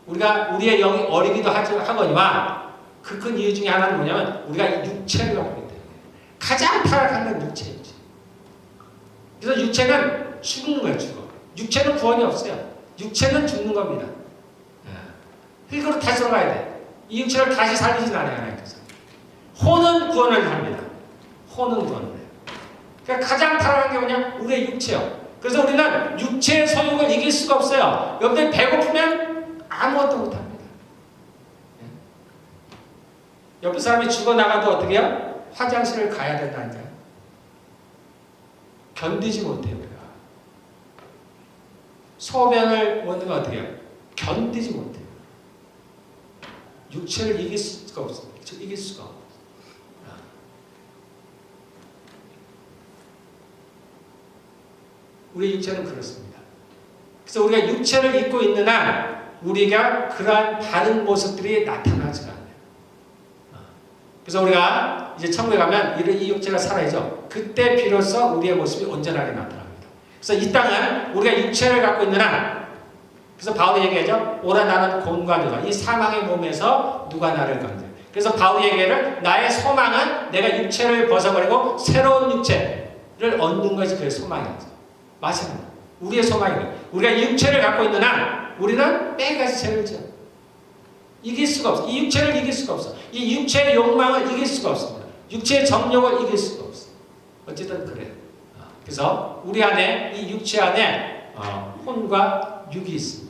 Speaker 1: 우리가 우리의 영이 어리기도 하거니와 그 큰 이유 중에 하나는 뭐냐면 우리가 육체를 갖고 있기 때문에. 가장 타락한 건 육체이지. 그래서 육체는 죽는 거예요. 죽어. 육체는 구원이 없어요. 육체는 죽는 겁니다. 흙으로 다시 들어가야 돼. 이 육체를 다시 살리진 않아요. 하나님께서. 혼은 구원을 합니다. 혼은 구원을 해요. 그러니까 가장 타락한 게 뭐냐? 우리의 육체요. 그래서 우리는 육체의 소욕을 이길 수가 없어요. 여러분들 배고프면 아무것도 못합니다. 옆에 사람이 죽어나가도 어떻게 해요? 화장실을 가야 된다니까요. 견디지 못해요. 우리가. 소변을 오는 거 어떻게 해요? 견디지 못해요. 육체를 이길 수가 없습니다. 이길 수가 없어요. 우리 육체는 그렇습니다. 그래서 우리가 육체를 입고 있는 한 우리가 그러한 다른 모습들이 나타나지가 않아요. 그래서 우리가 이제 천국에 가면 이 육체가 살아야죠. 그때 비로소 우리의 모습이 온전하게 나타납니다. 그래서 이 땅은 우리가 육체를 갖고 있는 한, 그래서 바울이 얘기하죠. 오라 나는 곰과 누가 이 사망의 몸에서 누가 나를 건져. 그래서 바울이 얘기를 나의 소망은 내가 육체를 벗어버리고 새로운 육체를 얻는 것이 그의 소망이었죠. 마찬가지로 우리의 소망이에요. 우리가 육체를 갖고 있는 한 우리는 매가지 죄를 져. 이길 수가 없어. 이 육체를 이길 수가 없어. 이 육체의 욕망을 이길 수가 없습니다. 육체의 정욕을 이길 수가 없어. 어쨌든 그래요. 그래서 우리 안에 이 육체 안에 혼과 육이 있습니다.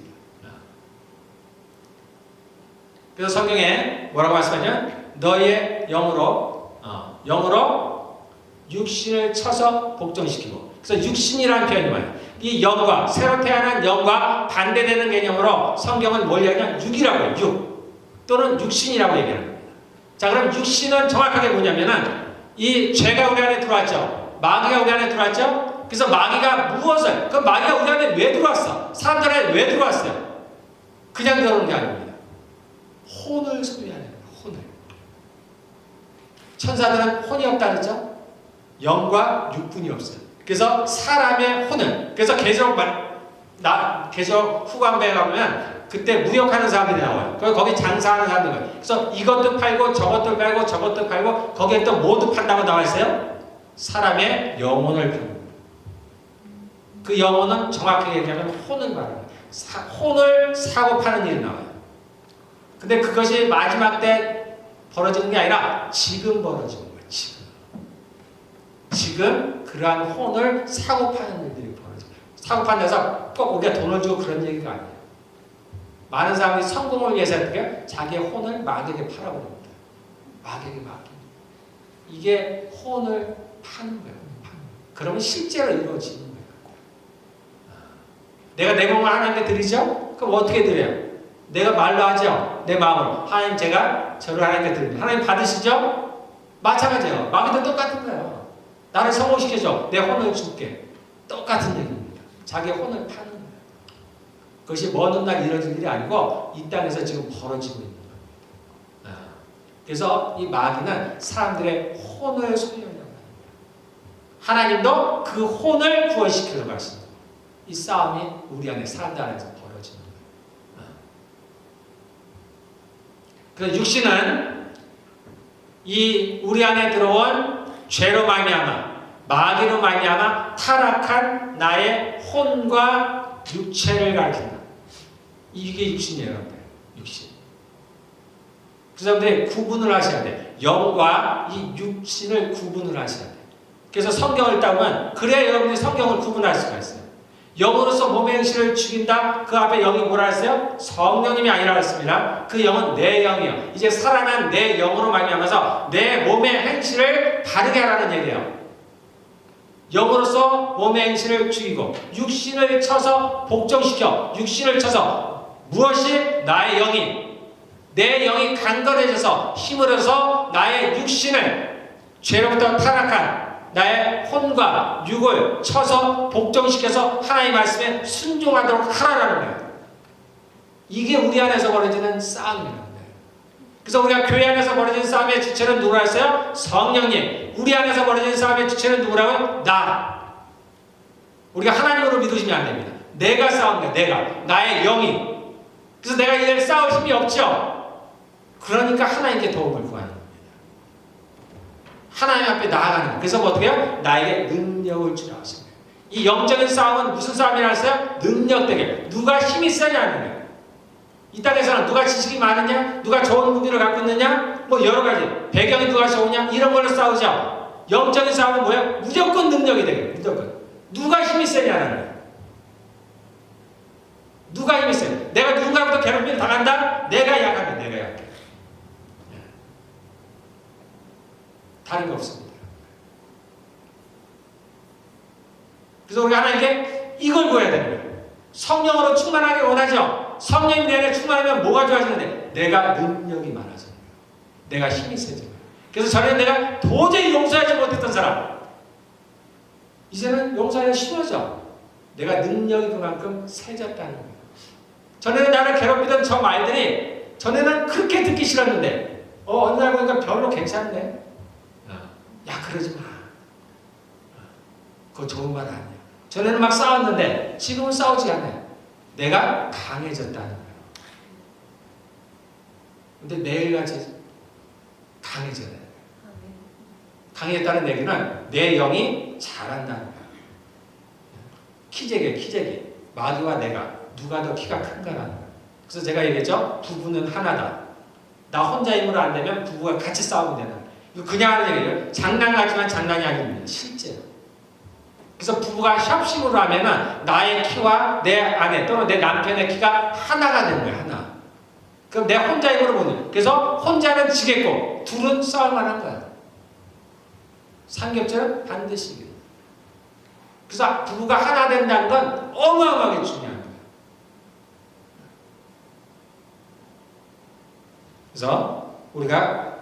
Speaker 1: 그래서 성경에 뭐라고 말씀하냐면 너희의 영으로 육신을 쳐서 복종시키고. 그래서 육신이라는 표현이 뭐예요? 이 영과 새로 태어난 영과 반대되는 개념으로 성경은 뭘 얘기하냐면 육이라고 해요. 육 또는 육신이라고 얘기하는 겁니다. 자, 그럼 육신은 정확하게 뭐냐면은 이 죄가 우리 안에 들어왔죠. 마귀가 우리 안에 들어왔죠. 그래서 마귀가 무엇을? 그 마귀가 우리 안에 왜 들어왔어? 사람들 안에 왜 들어왔어요? 그냥 들어오는 게 아닙니다. 혼을 소유하는 거예요. 혼을. 천사들은 혼이 없다 그랬죠? 영과 육분이 없어요. 그래서 사람의 혼을, 그래서 계시록 후반부에 가보면 그때 무역하는 사람들이 나와요. 거기 장사하는 사람들이 나와요. 그래서 이것도 팔고 저것도 팔고 저것도 팔고 거기에 또 모두 판다고 나와 있어요. 사람의 영혼을 파는 거예요. 그 영혼은 정확하게 얘기하면 혼을 말합니다. 혼을 사고 파는 일이 나와요. 근데 그것이 마지막 때 벌어지는 게 아니라 지금 벌어지는 거예요. 지금 그러한 혼을 사고 파는 일들이 벌어져요. 사고 파는 데서 꼭 우리가 돈을 주고 그런 얘기가 아니에요. 많은 사람이 성공을 위해서 어떻게 자기의 혼을 마귀에게 팔아버립니다. 마귀에게 맡깁니다. 이게 혼을 파는 거예요. 그러면 실제로 이루어지는 거예요. 내가 내 몸을 하나님께 드리죠? 그럼 어떻게 드려요? 내가 말로 하죠? 내 마음으로. 하나님 제가 저를 하나님께 드립니다. 하나님 받으시죠? 마찬가지예요. 마귀도 똑같은 거예요. 나를 성공시켜줘. 내 혼을 줄게. 똑같은 얘기입니다. 자기의 혼을 파는 거예요. 그것이 먼 훗날 이루어질 일이 아니고 이 땅에서 지금 벌어지고 있는 겁니다. 그래서 이 마귀는 사람들의 혼을 소유하려고 합니다. 하나님도 그 혼을 구원시키려고 하십니다. 이 싸움이 우리 안에 사람들 안에서 벌어지는 거예요. 그래서 육신은 이 우리 안에 들어온 죄로 말미암아 마귀로 말미암아 타락한 나의 혼과 육체를 가리킨다. 이게 육신이에요, 여러분들. 육신. 그래서 여러분들 구분을 하셔야 돼. 영과 이 육신을 구분을 하셔야 돼. 그래서 성경을 따보면 그래야 여러분들이 성경을 구분할 수가 있어요. 영으로서 몸의 행실을 죽인다. 그 앞에 영이 뭐라 했어요? 성령님이 아니라 했습니다. 그 영은 내 영이요. 이제 살아난 내 영으로 말미암아서 내 몸의 행실을 바르게 하라는 얘기예요. 영으로서 몸의 행실을 죽이고 육신을 쳐서 복종시켜. 육신을 쳐서 무엇이? 나의 영이 내 영이 강건해져서 힘을 얻어서 나의 육신을 죄로부터 타락한 나의 혼과 육을 쳐서 복종시켜서 하나님의 말씀에 순종하도록 하라는 거예요. 이게 우리 안에서 벌어지는 싸움이라는 거예요. 그래서 우리가 교회 안에서 벌어지는 싸움의 주체는 누구라 했어요? 성령님. 우리 안에서 벌어지는 싸움의 주체는 누구라고요? 나. 우리가 하나님으로 믿으시면 안 됩니다. 내가 싸우는 거야. 내가. 나의 영이. 그래서 내가 이를 싸울 힘이 없죠. 그러니까 하나님께 도움을 구하는 거예요. 하나님 앞에 나아가는 거예요. 그래서 뭐 어떻게 해요? 나에게 능력을 주라 하신 거예요. 이 영적인 싸움은 무슨 싸움이라 했어요? 능력되게. 누가 힘이 세냐는 거예요. 이 땅에서는 누가 지식이 많으냐? 누가 좋은 무기를 갖고 있느냐? 뭐 여러 가지. 배경이 누가 좋으냐? 이런 걸로 싸우죠. 영적인 싸움은 뭐예요? 무조건 능력이 되게. 무조건. 누가 힘이 세냐는 거예요. 누가 힘이 세? 내가 누군가부터 괴롭힘을 당한다? 내가 약하면 내가 약해. 다른 거 없습니다. 그래서 우리가 하나님께 이걸 구해야 되는 거예요. 성령으로 충만하게 원하죠. 성령이 내 안에 충만하면 뭐가 좋아지는데? 내가 능력이 많아져요. 내가 힘이 세져요. 그래서 전에는 내가 도저히 용서하지 못했던 사람, 이제는 용서하기가 쉬워져. 내가 능력이 그만큼 세졌다는 거예요. 전에는 나를 괴롭히던 저 말들이 전에는 그렇게 듣기 싫었는데 어느 날 보니까 별로 괜찮네. 야, 그러지 마. 그거 좋은 말 아니야. 전에는 막 싸웠는데 지금은 싸우지 않아요. 내가 강해졌다는 거예요. 근데 매일같이 강해져야 돼요. 강해졌다는 얘기는 내 영이 자란다는 거예요. 키재기. 마귀와 내가 누가 더 키가 큰가라는 거예요. 그래서 제가 얘기했죠. 부부는 하나다. 나 혼자 힘으로 안 되면 부부가 같이 싸우면 되는 거예요. 이거 그냥 하는 얘기예요. 장난 같지만 장난이 아닙니다. 실제로. 그래서 부부가 협심으로 하면은 나의 키와 내 아내 또는 내 남편의 키가 하나가 되는 거예요. 하나. 그럼 내 혼자 힘으로 보는. 그래서 혼자는 지겠고 둘은 싸울만 한 거야. 삼겹살은 반드시 이겨요. 그래서 부부가 하나 된다는 건 어마어마하게 중요한 거예요. 그래서 우리가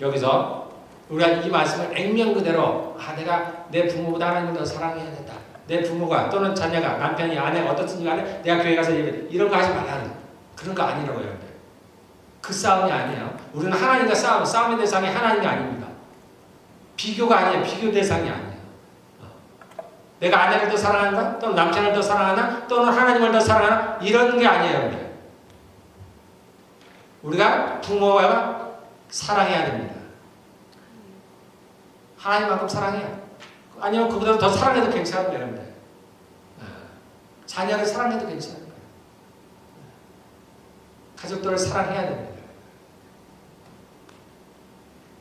Speaker 1: 여기서 우리가 이 말씀을 액면 그대로 내가 내 부모보다 하나님을 더 사랑해야 된다. 내 부모가 또는 자녀가 남편이 아내가 어떻든지 간에 내가 교회 가서 이런 거 하지 말라는 그런 거 아니라고 여러분들. 그 싸움이 아니에요. 우리는 하나님과 싸움의 대상이 하나님이 아닙니다. 비교가 아니에요. 비교 대상이 아니에요. 내가 아내를 더 사랑한다? 또는 남편을 더 사랑하나? 또는 하나님을 더 사랑하나? 이런 게 아니에요. 여러분들. 우리가 부모와 사랑해야 됩니다. 하나님만큼 사랑해요. 아니면 그보다 더 사랑해도 괜찮은 거예요, 여러분들. 자녀를 사랑해도 괜찮은 거예요. 가족들을 사랑해야 됩니다.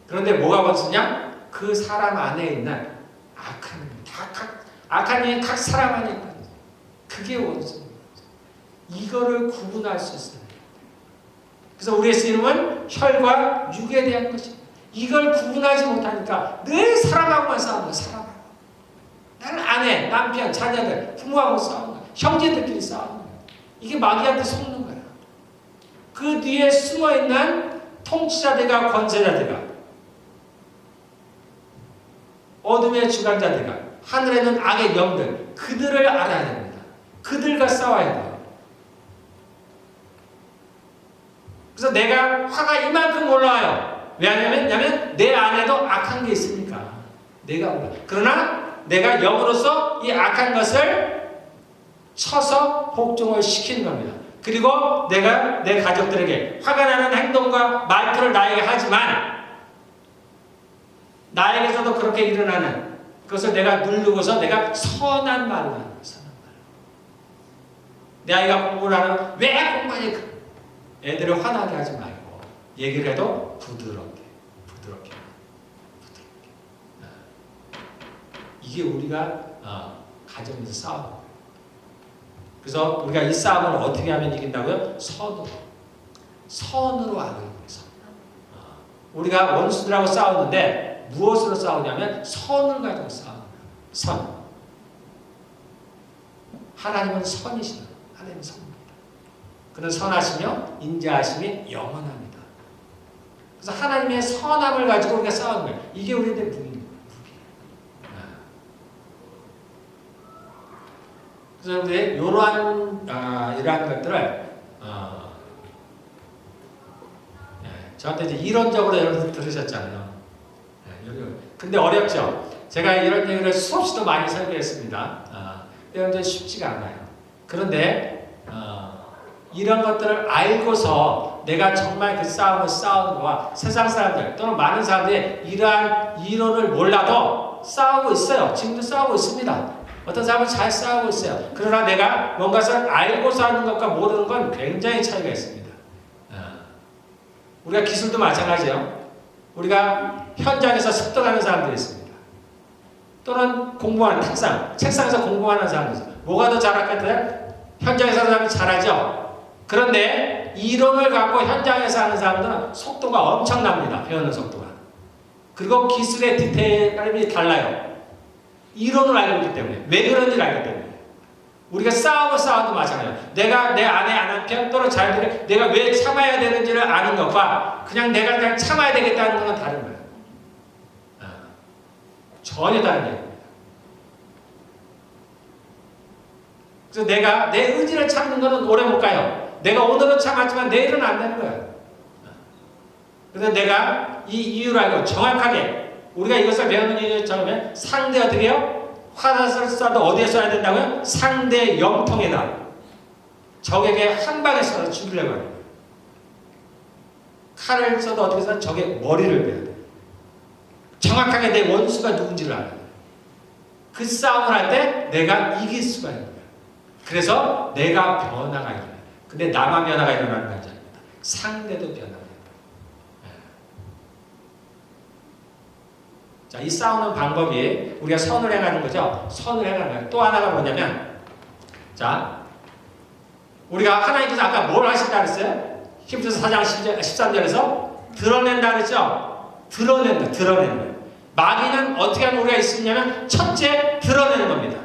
Speaker 1: 그런데 뭐가 원수냐? 그 사람 안에 있는 악한 일이 각 사람 안에 있다. 그게 원수입니다. 이거를 구분할 수 있어요. 그래서 우리의 쓰임은 혈과 육에 대한 것입니다. 이걸 구분하지 못하니까 늘 사람하고만 싸우는 거야. 사람하고. 나는 아내, 남편, 자녀들, 부모하고 싸우는 거야. 형제들끼리 싸우는 거야. 이게 마귀한테 속는 거야. 그 뒤에 숨어있는 통치자들과 권세자들과 어둠의 주관자들과 하늘에 있는 악의 영들, 그들을 알아야 됩니다. 그들과 싸워야 돼요. 그래서 내가 화가 이만큼 올라와요. 왜냐면 내 안에도 악한 게 있으니까 내가 올라. 그러나 내가 영으로서 이 악한 것을 쳐서 복종을 시키는 겁니다. 그리고 내가 내 가족들에게 화가 나는 행동과 말투를 나에게 하지만 나에게서도 그렇게 일어나는 그것을 내가 누르고서 내가 선한 말로 하는 거예요. 선한 말로. 내 아이가 공부를 하면 왜 공부하니? 애들을 화나게 하지 말고 얘기를 해도 부드럽게. 이게 우리가 가정에서 싸우는 거예요. 그래서 우리가 이 싸움을 어떻게 하면 이긴다고요? 선으로 하기 위해서. 우리가 원수들하고 싸우는데 무엇으로 싸우냐면 선을 가지고 싸우는 거예요. 선. 하나님은 선이시다. 하나님은 선입니다. 그는 선하시며 인자하심이 영원합니다. 그래서 하나님의 선함을 가지고 우리가 싸우는 거예요. 이게 우리들의 무기입니다. 그래서 여러분들이 이러한 것들을 저한테 이제 이론적으로 여러분들 들으셨잖아요. 근데 어렵죠. 제가 이런 얘기를 수없이도 많이 설교했습니다. 여러분들 쉽지가 않아요. 그런데 이런 것들을 알고서 내가 정말 그 싸움을 싸우는 거와 세상 사람들 또는 많은 사람들이 이러한 이론을 몰라도 싸우고 있어요. 지금도 싸우고 있습니다. 어떤 사람은 잘 싸우고 있어요. 그러나 내가 뭔가를 알고서 하는 것과 모르는 건 굉장히 차이가 있습니다. 우리가 기술도 마찬가지예요. 우리가 현장에서 습득하는 사람들이 있습니다. 또는 공부하는 책상에서 공부하는 사람들 있어요. 뭐가 더 잘할까요? 현장에서 하는 사람이 잘하죠. 그런데 이론을 갖고 현장에서 하는 사람들은 속도가 엄청납니다. 배우는 속도가. 그리고 기술의 디테일이 달라요. 이론을 알고 있기 때문에. 왜 그런지를 알기 때문에. 우리가 싸워도 마찬가지예요. 내가 내 아내 안 한편 또는 자녀들이 내가 왜 참아야 되는지를 아는 것과 내가 그냥 참아야 되겠다는 건 다른 거예요. 전혀 다른 얘기입니다. 그래서 내가 내 의지를 참는 것은 오래 못 가요. 내가 오늘은 참았지만 내일은 안 되는 거예요. 그래서 내가 이 이유를 알고 정확하게 우리가 이것을 배우는 이유는 처음에 상대 어떻게 해요? 화살을 쏴도 어디에 쏴야 된다고요? 상대 영통에다. 적에게 한 방에 쏴서 죽이려고 하는 거예요. 칼을 써도 어떻게 쏴? 적의 머리를 베야 돼요. 정확하게 내 원수가 누군지를 알아야 돼요. 그 싸움을 할 때 내가 이길 수가 있는 거예요. 그래서 내가 변화가 일어나요. 근데 나만 변화가 일어나는 게 아닙니다. 상대도 변화가 일어나요. 자, 이 싸우는 방법이 우리가 선을 행하는 거죠. 선을 행하는 거예요. 또 하나가 뭐냐면, 자, 우리가 하나님께서 아까 뭘 하신다 그랬어요? 히브리서 4장 13절에서 드러낸다 그랬죠? 드러내는 거예요. 마귀는 어떻게 하면 우리가 있으냐면, 첫째, 드러내는 겁니다.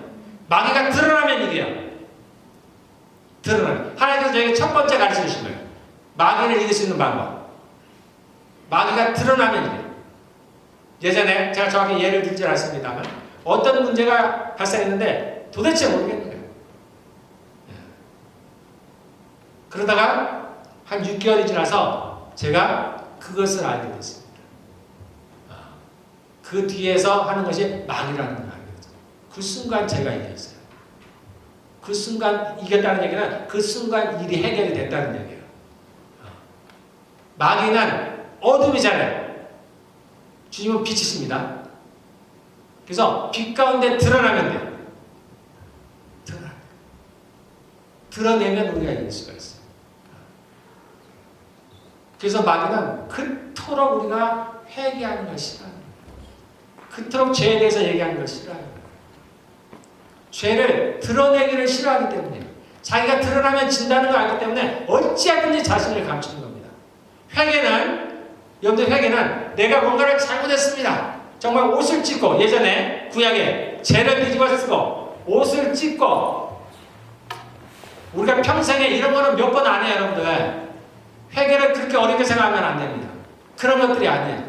Speaker 1: 마귀가 드러나면 이겨요. 드러나면. 하나님께서 저에게 첫 번째 가르쳐 주신 거예요. 마귀를 이길 수 있는 방법. 마귀가 드러나면 이겨요. 예전에 제가 정확히 예를 들지 않습니다만 어떤 문제가 발생했는데 도대체 모르겠는 거예요. 그러다가 한 6개월이 지나서 제가 그것을 알게 됐습니다. 그 뒤에서 하는 것이 마귀라는 걸 알게 됐어요. 그 순간 제가 이겼어요. 그 순간 이겼다는 얘기는 그 순간 일이 해결이 됐다는 얘기예요. 마귀는 어둠이잖아요. 주님은 빛이십니다. 그래서 빛 가운데 드러나면 돼요. 드러내면 우리가 이길 수가 있어요. 그래서 마귀는 그토록 우리가 회개하는 걸 싫어합니다. 그토록 죄에 대해서 얘기하는 걸 싫어합니다. 죄를 드러내기를 싫어하기 때문에 자기가 드러나면 진다는 걸 알기 때문에 어찌하든지 자신을 감추는 겁니다. 여러분들 회개는 내가 뭔가를 잘못했습니다. 정말 옷을 찢고 예전에 구약에 죄를 뒤집어 쓰고 옷을 찢고 우리가 평생에 이런 거는 몇 번 안 해요. 여러분들 회개를 그렇게 어렵게 생각하면 안 됩니다. 그런 것들이 아니에요.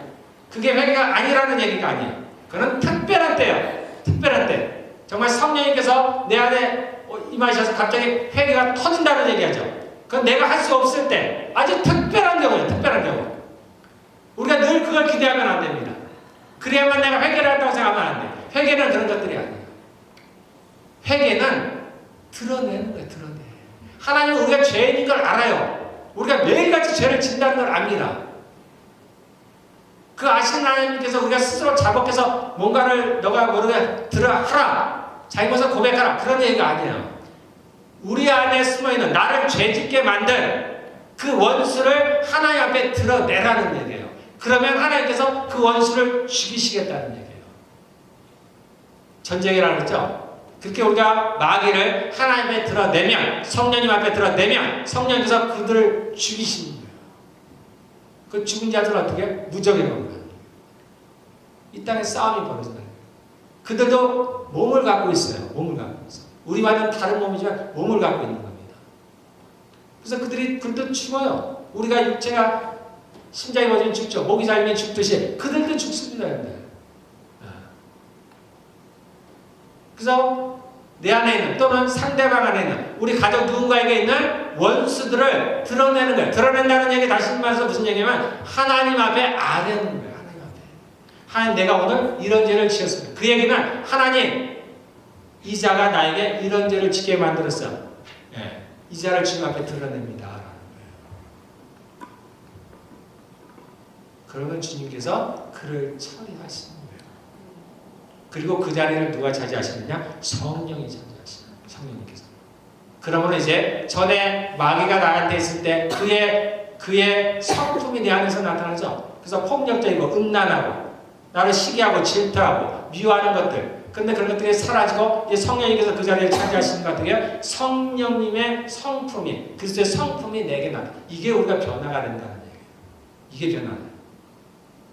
Speaker 1: 그게 회개가 아니라는 얘기가 아니에요. 그건 특별한 때예요. 특별한 때 정말 성령님께서 내 안에 임하셔서 갑자기 회개가 터진다는 얘기하죠. 그건 내가 할 수 없을 때 아주 특별한 경우예요. 특별한 경우. 우리가 늘 그걸 기대하면 안 됩니다. 그래야만 내가 회개를 한다고 생각하면 안 돼요. 회개는 그런 것들이 아니에요. 회개는 드러내는 거예요. 드러내. 하나님은 우리가 죄인인 걸 알아요. 우리가 매일같이 죄를 짓는다는 걸 압니다. 그 아시는 하나님께서 우리가 스스로 자복해서 뭔가를 너가 모르게 하라. 자기 것을 고백하라. 그런 얘기가 아니에요. 우리 안에 숨어있는 나를 죄짓게 만든 그 원수를 하나님 앞에 드러내라는 얘기예요. 그러면 하나님께서 그 원수를 죽이시겠다는 얘기예요. 전쟁이라고 그랬죠? 그렇게 우리가 마귀를 하나님 앞에 드러내면 성령님 앞에 드러내면 성령님께서 그들을 죽이시는 거예요. 그 죽은 자들은 어떻게? 무적인 겁니다. 이 땅에 싸움이 벌어져요. 그들도 몸을 갖고 있어요. 몸을 갖고 있어요. 우리와는 다른 몸이지만 몸을 갖고 있는 겁니다. 그래서 그들도 죽어요. 우리가 육체가 심장이 멎으면 죽죠. 목이 잘리면 죽듯이 그들도 죽습니다. 그래서 내 안에 있는 또는 상대방 안에 있는 우리 가족 누군가에게 있는 원수들을 드러내는 거예요. 드러낸다는 얘기 다시 말해서 무슨 얘기냐면 하나님 앞에 아뢰는 거예요. 하나님 앞에. 하나님 내가 오늘 이런 죄를 지었습니다. 그 얘기는 하나님 이 자가 나에게 이런 죄를 짓게 만들었어. 예, 이 자를 주님 앞에 드러냅니다. 라는 거예요. 그러면 주님께서 그를 처리하시는 거예요. 그리고 그 자리를 누가 차지하시느냐? 성령이 차지하시는 거예요. 성령님께서. 그러면 이제 전에 마귀가 나한테 있을 때 그의 성품이 내 안에서 나타나죠. 그래서 폭력적이고 음란하고 나를 시기하고 질투하고 미워하는 것들. 근데 그런 것들이 사라지고 이제 성령님께서 그 자리를 차지하시는 것 같은 성령님의 성품이 그리스도의 성품이 내게 나타. 이게 우리가 변화가 된다는 얘기예요. 이게 변화예요.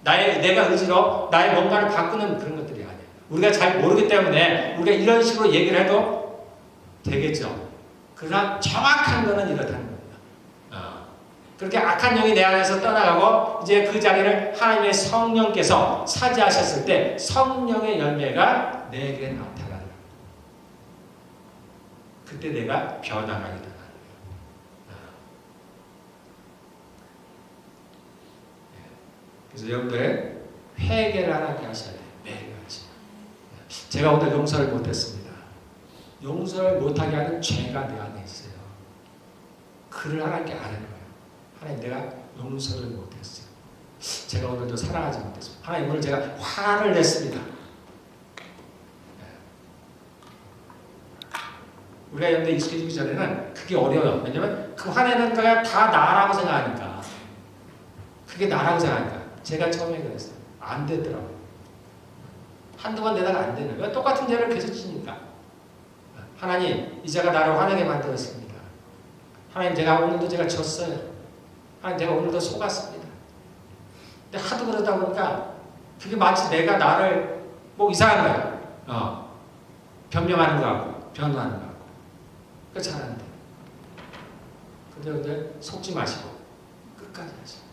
Speaker 1: 내가 의지로 나의 뭔가를 바꾸는 그런 것들이 아니에요. 우리가 잘 모르기 때문에 우리가 이런 식으로 얘기를 해도 되겠죠. 그러나 정확한 거는 이렇다는 겁니다. 그렇게 악한 영이 내 안에서 떠나가고 이제 그 자리를 하나님의 성령께서 차지하셨을 때 성령의 열매가 내게 나타나는 거예요. 그때 내가 변화가 일어나는 거예요. 그래서 여러분들 회개를 하나님께 하셔야 돼요. 매일같이. 제가 오늘 용서를 못했습니다. 용서를 못하게 하는 죄가 내 안에 있어요. 그를 하나님께 아는 거예요. 하나님, 내가 용서를 못했어요. 제가 오늘도 사랑하지 못했습니다. 하나님, 오늘 제가 화를 냈습니다. 우리가 여러분들 익숙해지기 전에는 그게 어려워요. 왜냐면 그 화내는 거가 다 나라고 생각하니까. 그게 나라고 생각하니까. 제가 처음에 그랬어요. 안 되더라고요. 한두 번 내다가 안 되는 거예요. 똑같은 죄를 계속 지니까. 하나님, 이 자가 나를 화내게 만들었습니다. 하나님, 오늘도 제가 졌어요. 하나님, 제가 오늘도 속았습니다. 근데 하도 그러다 보니까 그게 마치 내가 나를 뭐 이상한 거야. 변명하는 거 같고, 변호하는 거 같고. 그거 잘 안 돼. 근데 속지 마시고, 끝까지 하시고.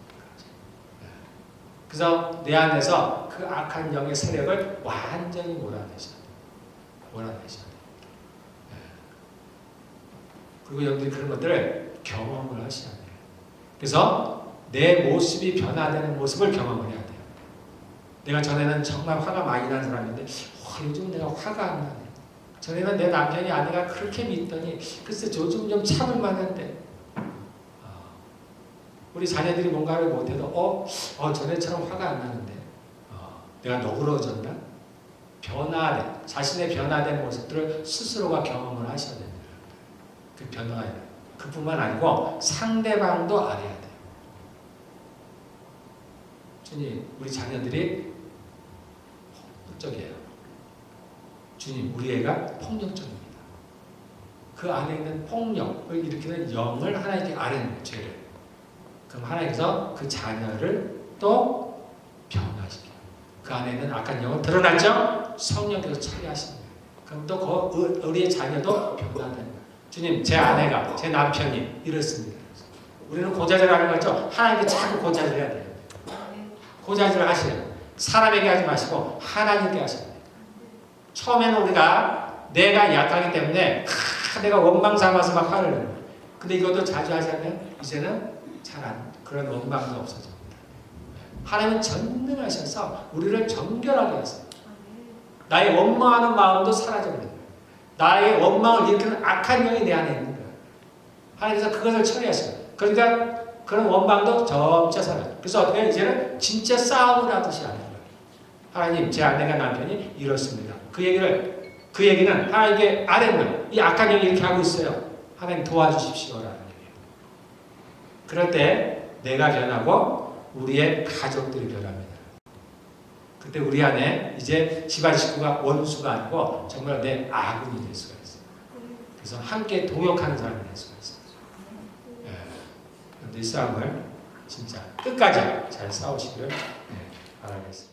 Speaker 1: 그래서 내 안에서 그 악한 영의 세력을 완전히 몰아내셔야 돼요. 몰아내셔야 돼요. 그리고 여러분들이 그런 것들을 경험을 하셔야 돼요. 그래서 내 모습이 변화되는 모습을 경험을 해야 돼요. 내가 전에는 정말 화가 많이 난 사람인데 요즘 내가 화가 안 나네. 전에는 내 남편이 아내가 그렇게 믿더니 글쎄 요즘 좀 참을 만한데 우리 자녀들이 뭔가를 못해도 전에처럼 화가 안 나는데 내가 너그러워졌나? 변화된, 자신의 변화된 모습들을 스스로가 경험을 하셔야 됩니다. 그 변화가 그뿐만 아니고 상대방도 알아야 돼요. 주님, 우리 자녀들이 폭력적이에요. 주님, 우리 애가 폭력적입니다. 그 안에 있는 폭력을 일으키는 영을 하나님께 아뢰는 죄를. 그럼 하나님께서 그 자녀를 또 변화시켜요. 그 안에 있는 악한 영은 드러났죠? 성령께서 처리하시는 거예요. 그럼 또 그 우리의 자녀도 변화되는 거예요. 주님, 제 아내가, 제 남편이 이렇습니다. 우리는 고자질하는 거죠? 하나님께 자꾸 고자질해야 돼요. 고자질을 하시래요. 사람에게 하지 마시고 하나님께 하셔야 돼요. 처음에는 우리가 내가 약하기 때문에 내가 원망 삼아서 막 화를 내요. 근데 이것도 자주 하자면 이제는 그런 원망도 없어집니다. 하나님은 전능하셔서 우리를 정결하게 하세요. 나의 원망하는 마음도 사라져버려요. 나의 원망을 일으키는 악한 영이 내 안에 있는 거예요. 하나님께서 그것을 처리하셔요. 그러니까 그런 원망도 점차 사라져요. 그래서 어떻게 이제는 진짜 싸움을 하듯이 하는 거예요. 하나님, 제 아내가 남편이 이렇습니다. 그 얘기는 하나님께 아뢰는 이 악한 영이 이렇게 하고 있어요. 하나님 도와주십시오라는 얘기예요. 그럴 때 내가 변하고 우리의 가족들이 변합니다. 그때 우리 안에 이제 집안 식구가 원수가 아니고 정말 내 아군이 될 수가 있어요. 그래서 함께 동역하는 사람이 될 수가 있어요. 이 싸움을 진짜 끝까지 잘 싸우시기를 바라겠습니다.